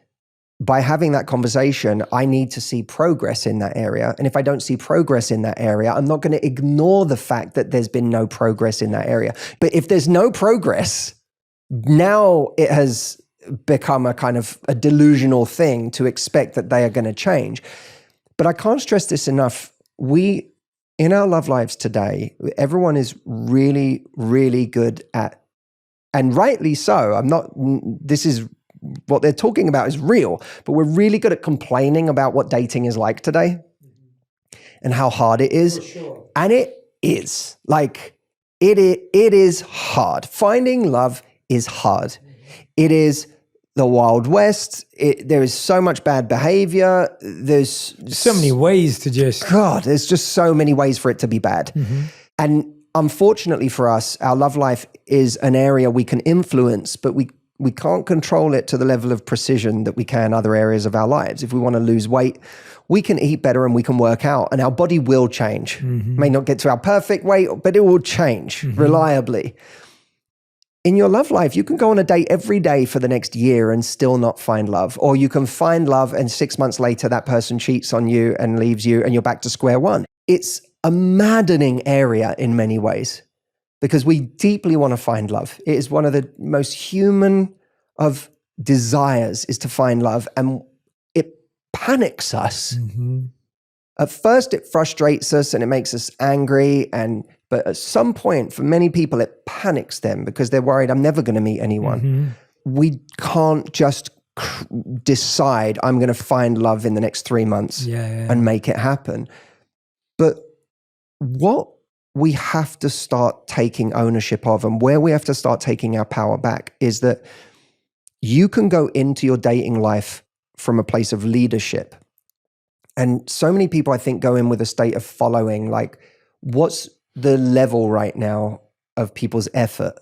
by having that conversation, I need to see progress in that area. And if I don't see progress in that area, I'm not going to ignore the fact that there's been no progress in that area. But if there's no progress, now it has become a kind of a delusional thing to expect that they are going to change. But I can't stress this enough. In our love lives today, everyone is really, really good at, and rightly so, this is what they're talking about is real, but we're really good at complaining about what dating is like today and how hard it is. Sure. And it is. Like, it is hard. Finding love is hard. It is the Wild West. There is so much bad behavior. There's so many ways to there's just so many ways for it to be bad. Mm-hmm. And unfortunately for us, our love life is an area we can influence, but we can't control it to the level of precision that we can other areas of our lives. If we want to lose weight, we can eat better and we can work out, and our body will change. Mm-hmm. May not get to our perfect weight, but it will change reliably. In your love life, you can go on a date every day for the next year and still not find love. Or you can find love and 6 months later, that person cheats on you and leaves you and you're back to square one. It's a maddening area in many ways because we deeply want to find love. It is one of the most human of desires is to find love, and it panics us. Mm-hmm. At first, it frustrates us and it makes us angry, but at some point, for many people, it panics them because they're worried, I'm never going to meet anyone. Mm-hmm. We can't just decide I'm going to find love in the next 3 months and make it happen. But what we have to start taking ownership of, and where we have to start taking our power back, is that you can go into your dating life from a place of leadership. And so many people, I think, go in with a state of following, like, what's the level right now of people's effort?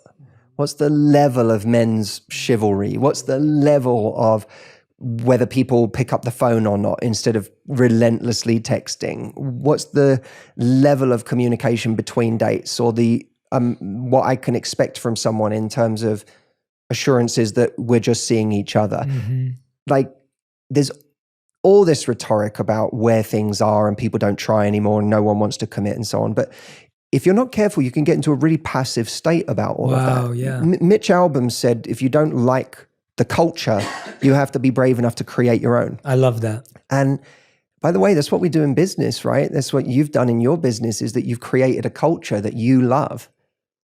What's the level of men's chivalry? What's the level of whether people pick up the phone or not instead of relentlessly texting? What's the level of communication between dates, or the what I can expect from someone in terms of assurances that we're just seeing each other? Mm-hmm. Like, there's all this rhetoric about where things are and people don't try anymore and no one wants to commit and so on. But if you're not careful, you can get into a really passive state about all of that. Yeah. Mitch Albom said, if you don't like the culture, you have to be brave enough to create your own. I love that. And by the way, that's what we do in business, right? That's what you've done in your business, is that you've created a culture that you love,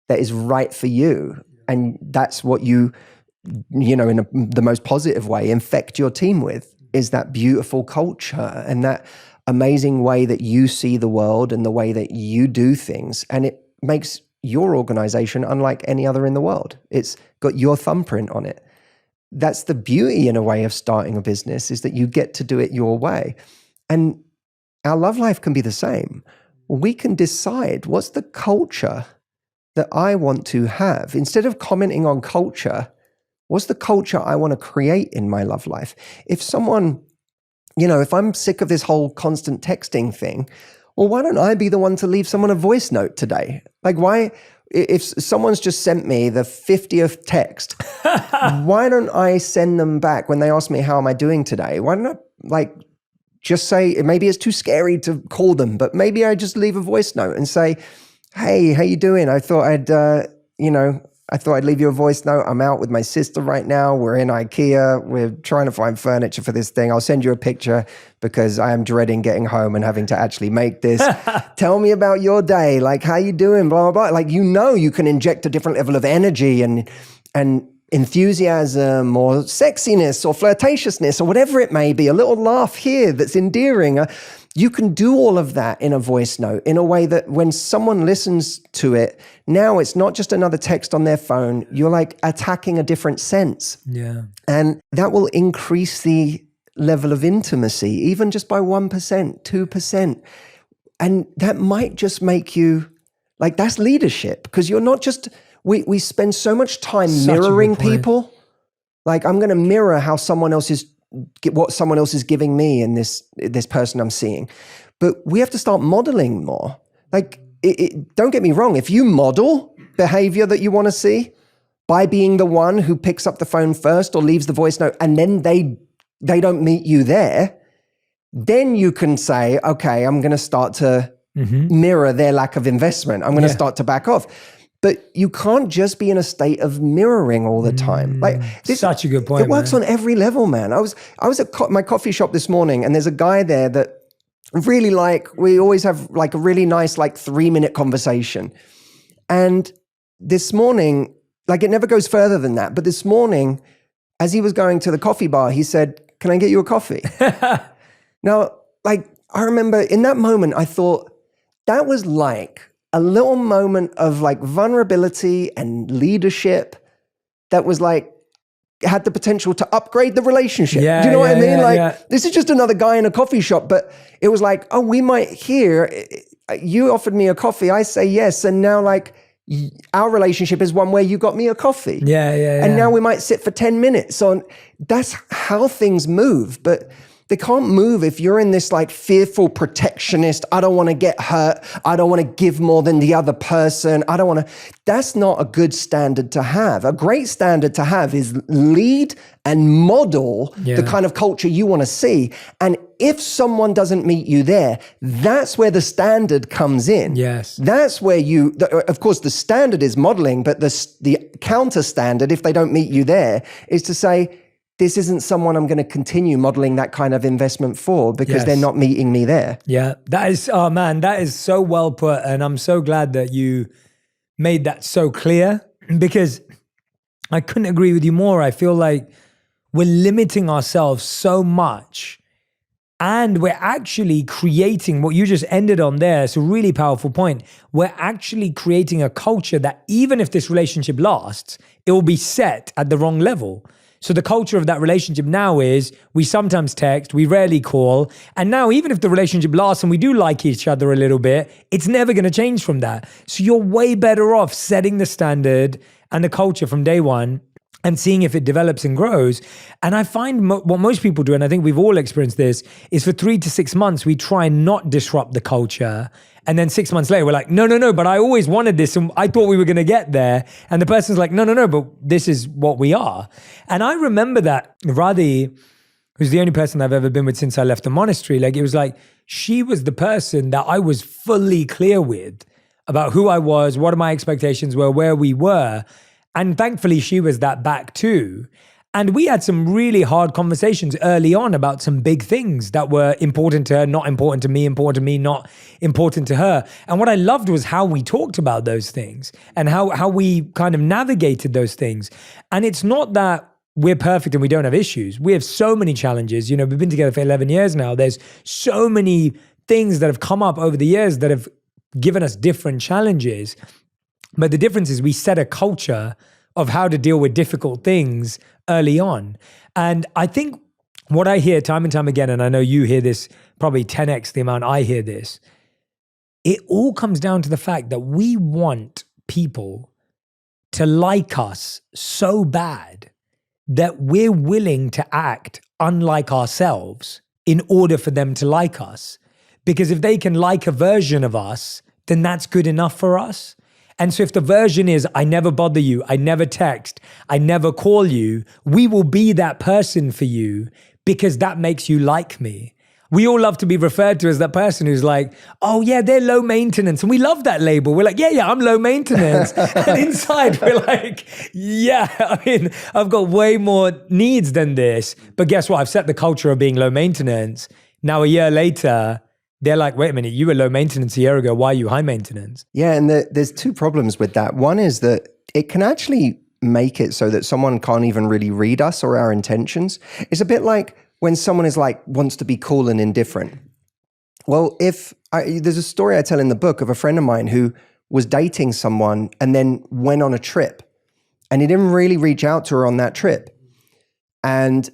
that is right for you. And that's what you know, in the most positive way, infect your team with, is that beautiful culture and that amazing way that you see the world and the way that you do things. And it makes your organization unlike any other in the world. It's got your thumbprint on it. That's the beauty, in a way, of starting a business, is that you get to do it your way. And our love life can be the same. We can decide, what's the culture that I want to have? Instead of commenting on culture, what's the culture I want to create in my love life? If someone, if I'm sick of this whole constant texting thing, well, why don't I be the one to leave someone a voice note today? Like, why, if someone's just sent me the 50th text, why don't I send them back when they ask me, how am I doing today? Why don't I just say, maybe it's too scary to call them, but maybe I just leave a voice note and say, hey, how you doing? I thought I'd leave you a voice note. I'm out with my sister right now. We're in IKEA. We're trying to find furniture for this thing. I'll send you a picture because I am dreading getting home and having to actually make this. Tell me about your day. Like, how you doing? Blah, blah, blah. Like, you can inject a different level of energy and enthusiasm or sexiness or flirtatiousness or whatever it may be, a little laugh here that's endearing. You can do all of that in a voice note in a way that when someone listens to it, now it's not just another text on their phone. You're like attacking a different sense. Yeah. And that will increase the level of intimacy, even just by 1%, 2%. And that might just make you, like, that's leadership, because you're not just, we spend so much time mirroring people. Like, I'm going to mirror how what someone else is giving me in this person I'm seeing. But we have to start modeling more. Like, don't get me wrong. If you model behavior that you want to see by being the one who picks up the phone first or leaves the voice note, and then they don't meet you there, then you can say, okay, I'm going to start to mirror their lack of investment. I'm going to start to back off. But you can't just be in a state of mirroring all the time. Like, such a good point. It works on every level, man. I was at my coffee shop this morning, and there's a guy there that really we always have like a really nice 3-minute conversation. And this morning, like, it never goes further than that. But this morning, as he was going to the coffee bar, he said, "Can I get you a coffee?" Now, like, I remember in that moment, I thought that was like a little moment of like vulnerability and leadership that was like, had the potential to upgrade the relationship. Yeah, do you know what I mean? This is just another guy in a coffee shop, but it was like, oh, we might hear, you offered me a coffee, I say yes. And now like our relationship is one where you got me a coffee. And now we might sit for 10 minutes. So that's how things move. But they can't move if you're in this like fearful protectionist, I don't want to get hurt, I don't want to give more than the other person, that's not a good standard to have. A great standard to have is lead and model the kind of culture you want to see. And if someone doesn't meet you there, that's where the standard comes in. Yes. That's where of course the standard is modeling, but the counter standard, if they don't meet you there, is to say, this isn't someone I'm going to continue modeling that kind of investment for because they're not meeting me there. Yeah, that is, oh man, that is so well put. And I'm so glad that you made that so clear, because I couldn't agree with you more. I feel like we're limiting ourselves so much, and we're actually creating what you just ended on there. It's a really powerful point. We're actually creating a culture that even if this relationship lasts, it will be set at the wrong level. So the culture of that relationship now is we sometimes text, we rarely call. And now even if the relationship lasts and we do like each other a little bit, it's never going to change from that. So you're way better off setting the standard and the culture from day one and seeing if it develops and grows. And I find what most people do, and I think we've all experienced this, is for 3 to 6 months, we try and not disrupt the culture. And then 6 months later, we're like, no, but I always wanted this and I thought we were going to get there. And the person's like, no, but this is what we are. And I remember that Radhi, who's the only person I've ever been with since I left the monastery, like it was like, she was the person that I was fully clear with about who I was, what my expectations were, where we were. And thankfully, she was that back too. And we had some really hard conversations early on about some big things that were important to her, not important to me, not important to her. And what I loved was how we talked about those things and how we kind of navigated those things. And it's not that we're perfect and we don't have issues. We have so many challenges. You know, we've been together for 11 years now. There's so many things that have come up over the years that have given us different challenges. But the difference is we set a culture of how to deal with difficult things early on. And I think what I hear time and time again, and I know you hear this probably 10x the amount I hear this, it all comes down to the fact that we want people to like us so bad that we're willing to act unlike ourselves in order for them to like us. Because if they can like a version of us, then that's good enough for us. And so if the version is, I never bother you, I never text, I never call you, we will be that person for you because that makes you like me. We all love to be referred to as that person who's like, oh yeah, they're low maintenance. And we love that label. We're like, yeah, I'm low maintenance. And inside we're like, yeah, I mean, I've got way more needs than this. But guess what? I've set the culture of being low maintenance. Now a year later, they're like, wait a minute, you were low maintenance a year ago. Why are you high maintenance? Yeah, and there's two problems with that. One is that it can actually make it so that someone can't even really read us or our intentions. It's a bit like when someone is like, wants to be cool and indifferent. Well, there's a story I tell in the book of a friend of mine who was dating someone and then went on a trip, and he didn't really reach out to her on that trip. And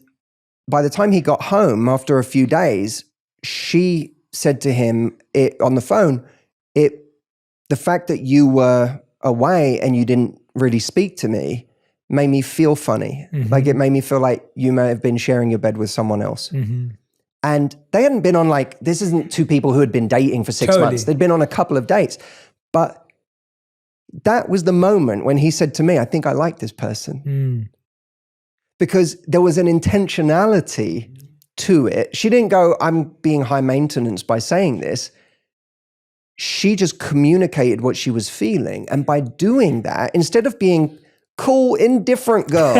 by the time he got home after a few days, she said to him on the phone, the fact that you were away and you didn't really speak to me made me feel funny. Mm-hmm. Like, it made me feel like you may have been sharing your bed with someone else. Mm-hmm. And they hadn't been on, like, this isn't two people who had been dating for 6 months. They'd been on a couple of dates. But that was the moment when he said to me, I think I like this person. Mm. Because there was an intentionality to it. She didn't go, I'm being high maintenance by saying this. She just communicated what she was feeling. And by doing that, instead of being cool, indifferent girl,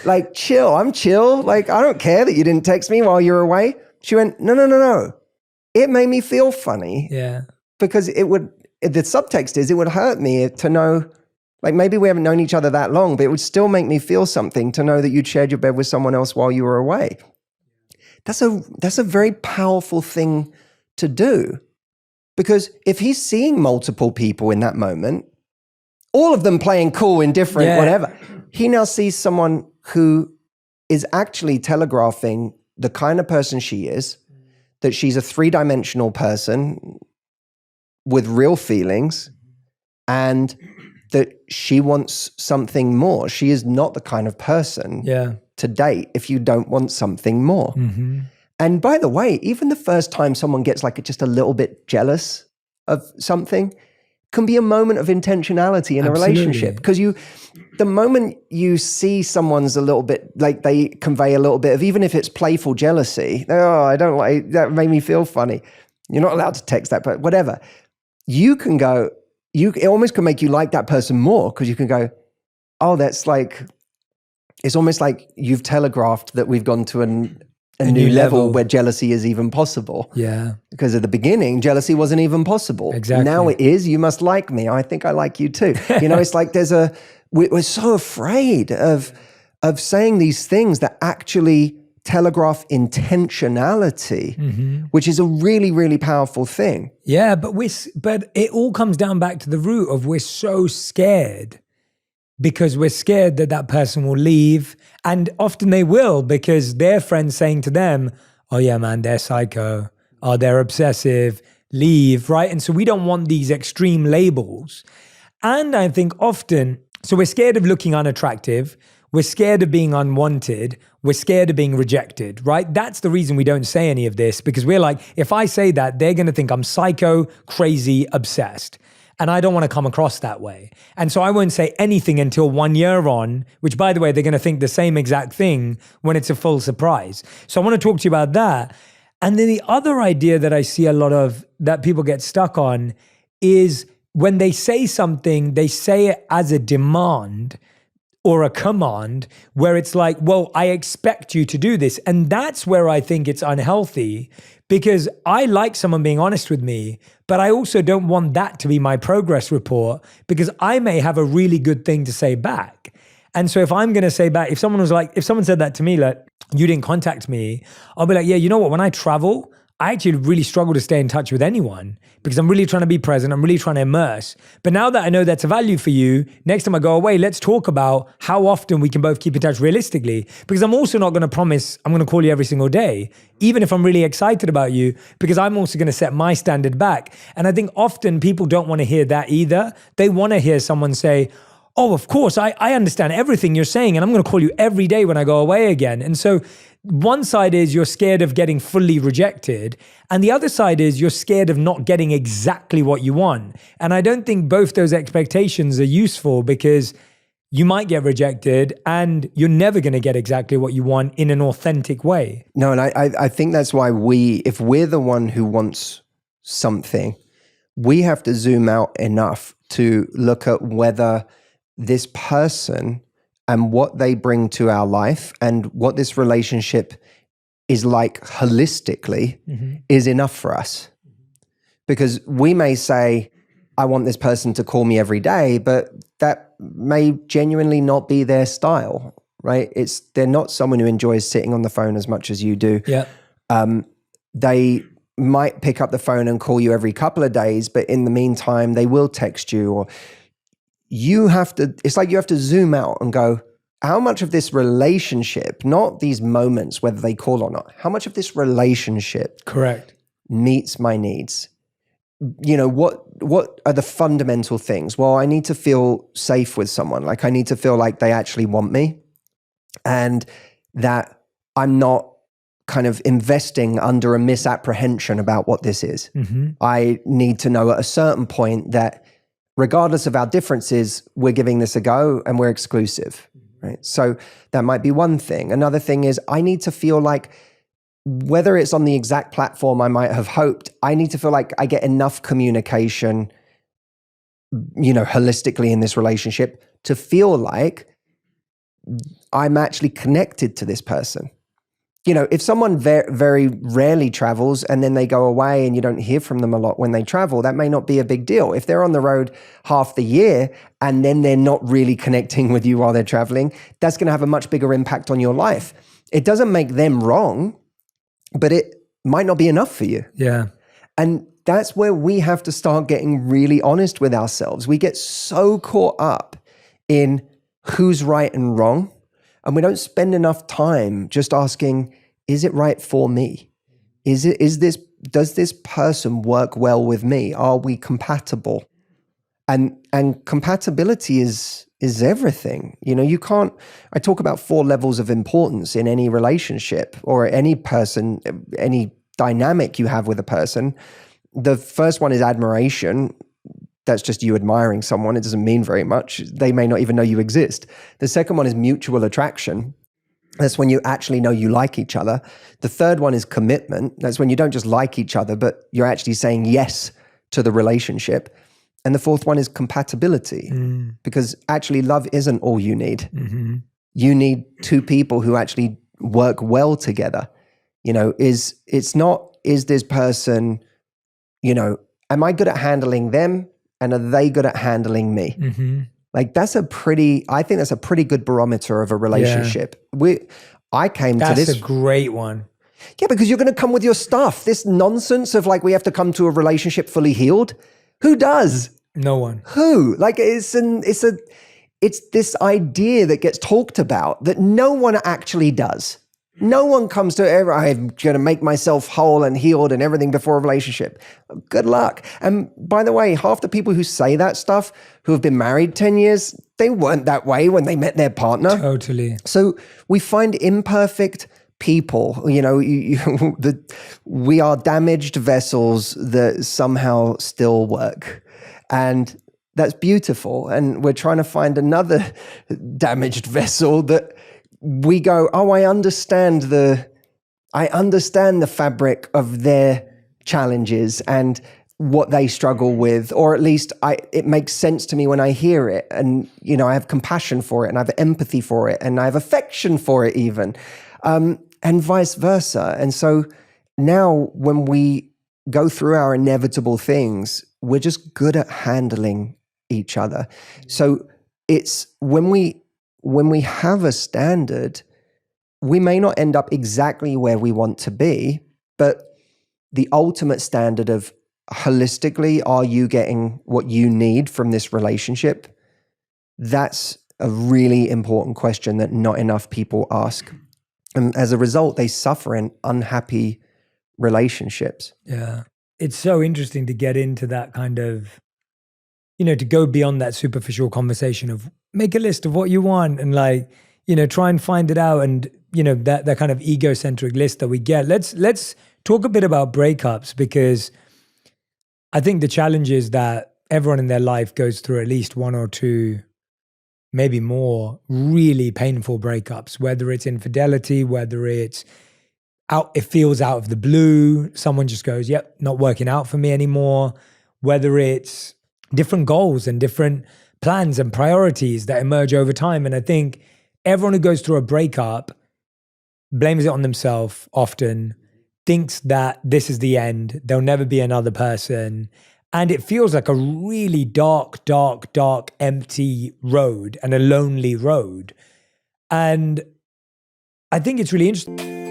like chill, I'm chill. Like, I don't care that you didn't text me while you're away. She went, no. It made me feel funny. Yeah. Because the subtext is, it would hurt me to know, like, maybe we haven't known each other that long, but it would still make me feel something to know that you'd shared your bed with someone else while you were away. That's a very powerful thing to do. Because if he's seeing multiple people in that moment, all of them playing cool, indifferent, whatever, he now sees someone who is actually telegraphing the kind of person she is, that she's a 3-dimensional person with real feelings, and that she wants something more. She is not the kind of person to date if you don't want something more. Mm-hmm. And by the way, even the first time someone gets like just a little bit jealous of something can be a moment of intentionality in a relationship. Because the moment you see someone's a little bit, like, they convey a little bit of, even if it's playful jealousy, oh, I don't like, that made me feel funny. You're not allowed to text that, but whatever. You can go, it almost can make you like that person more, because you can go, oh, that's like, it's almost like you've telegraphed that we've gone to a new level where jealousy is even possible. Yeah. Because at the beginning, jealousy wasn't even possible. Exactly. Now it is. You must like me. I think I like you too. It's like we're so afraid of saying these things that actually telegraph intentionality, which is a really, really powerful thing. Yeah, but it all comes down back to the root of, we're so scared because we're scared that person will leave. And often they will, because their friends saying to them, oh yeah, man, they're psycho. Oh, they're obsessive. Leave, right? And so we don't want these extreme labels. And I think often, so we're scared of looking unattractive. We're scared of being unwanted. We're scared of being rejected, right? That's the reason we don't say any of this, because we're like, if I say that, they're going to think I'm psycho, crazy, obsessed. And I don't want to come across that way. And so I won't say anything until 1 year on, which, by the way, they're going to think the same exact thing when it's a full surprise. So I want to talk to you about that. And then the other idea that I see a lot of that people get stuck on is when they say something, they say it as a demand or a command, where it's like, well, I expect you to do this. And that's where I think it's unhealthy, because I like someone being honest with me, but I also don't want that to be my progress report, because I may have a really good thing to say back. And so if I'm going to say back, if someone said that to me, like, you didn't contact me, I'll be like, yeah, you know what? When I travel, I actually really struggle to stay in touch with anyone, because I'm really trying to be present. I'm really trying to immerse. But now that I know that's a value for you, next time I go away, let's talk about how often we can both keep in touch realistically. Because I'm also not going to promise I'm going to call you every single day, even if I'm really excited about you, because I'm also going to set my standard back. And I think often people don't want to hear that either. They want to hear someone say, oh, of course, I understand everything you're saying, and I'm going to call you every day when I go away again. And so one side is you're scared of getting fully rejected, and the other side is you're scared of not getting exactly what you want. And I don't think both those expectations are useful, because you might get rejected and you're never going to get exactly what you want in an authentic way. No, and I think that's why if we're the one who wants something, we have to zoom out enough to look at whether this person and what they bring to our life and what this relationship is like holistically is enough for us. Because we may say, I want this person to call me every day, but that may genuinely not be their style, right? They're not someone who enjoys sitting on the phone as much as you do. Yeah. They might pick up the phone and call you every couple of days, but in the meantime, they will text you, or it's like you have to zoom out and go, how much of this relationship, not these moments, whether they call or not, how much of this relationship Correct. meets my needs? What are the fundamental things? Well, I need to feel safe with someone. Like I need to feel like they actually want me, and that I'm not kind of investing under a misapprehension about what this is. Mm-hmm. I need to know at a certain point that regardless of our differences, we're giving this a go and we're exclusive, right? So that might be one thing. Another thing is I need to feel like, whether it's on the exact platform I might have hoped, I need to feel like I get enough communication, holistically in this relationship to feel like I'm actually connected to this person. If someone very rarely travels and then they go away and you don't hear from them a lot when they travel, that may not be a big deal. If they're on the road half the year and then they're not really connecting with you while they're traveling, that's going to have a much bigger impact on your life. It doesn't make them wrong, but it might not be enough for you. Yeah. And that's where we have to start getting really honest with ourselves. We get so caught up in who's right and wrong, and we don't spend enough time just asking, is it right for me? Does this person work well with me? Are we compatible? And compatibility is everything. I talk about 4 levels of importance in any relationship or any person, any dynamic you have with a person. The first one is admiration. That's just you admiring someone. It doesn't mean very much. They may not even know you exist. The second one is mutual attraction. That's when you actually know you like each other. The third one is commitment. That's when you don't just like each other, but you're actually saying yes to the relationship. And the fourth one is compatibility, because actually love isn't all you need. Mm-hmm. You need 2 people who actually work well together. Is this person, am I good at handling them? And are they good at handling me? Mm-hmm. Like I think that's a pretty good barometer of a relationship. That's a great one. Yeah, because you're going to come with your stuff. This nonsense of like, we have to come to a relationship fully healed. Who does? No one. Who? Like it's this idea that gets talked about that no one actually does. No one comes to, I'm going to make myself whole and healed and everything before a relationship. Good luck. And by the way, half the people who say that stuff, who have been married 10 years, they weren't that way when they met their partner. Totally. So we find imperfect people, we are damaged vessels that somehow still work. And that's beautiful. And we're trying to find another damaged vessel that we go, oh, I understand the fabric of their challenges and what they struggle with, or at least it makes sense to me when I hear it. And, I have compassion for it and I have empathy for it and I have affection for it even, and vice versa. And so now when we go through our inevitable things, we're just good at handling each other. So it's when we have a standard, we may not end up exactly where we want to be, but the ultimate standard of holistically, are you getting what you need from this relationship? That's a really important question that not enough people ask. And as a result, they suffer in unhappy relationships. Yeah. It's so interesting to get into that kind of, to go beyond that superficial conversation of make a list of what you want and try and find it out. And, that kind of egocentric list that we get. Let's talk a bit about breakups, because I think the challenge is that everyone in their life goes through at least 1 or 2, maybe more, really painful breakups, whether it's infidelity, whether it feels out of the blue. Someone just goes, yep, not working out for me anymore. Whether it's different goals and different plans and priorities that emerge over time. And I think everyone who goes through a breakup blames it on themselves often, thinks that this is the end, there'll never be another person, And it feels like a really dark, dark, dark, empty road and a lonely road. And I think it's really interesting.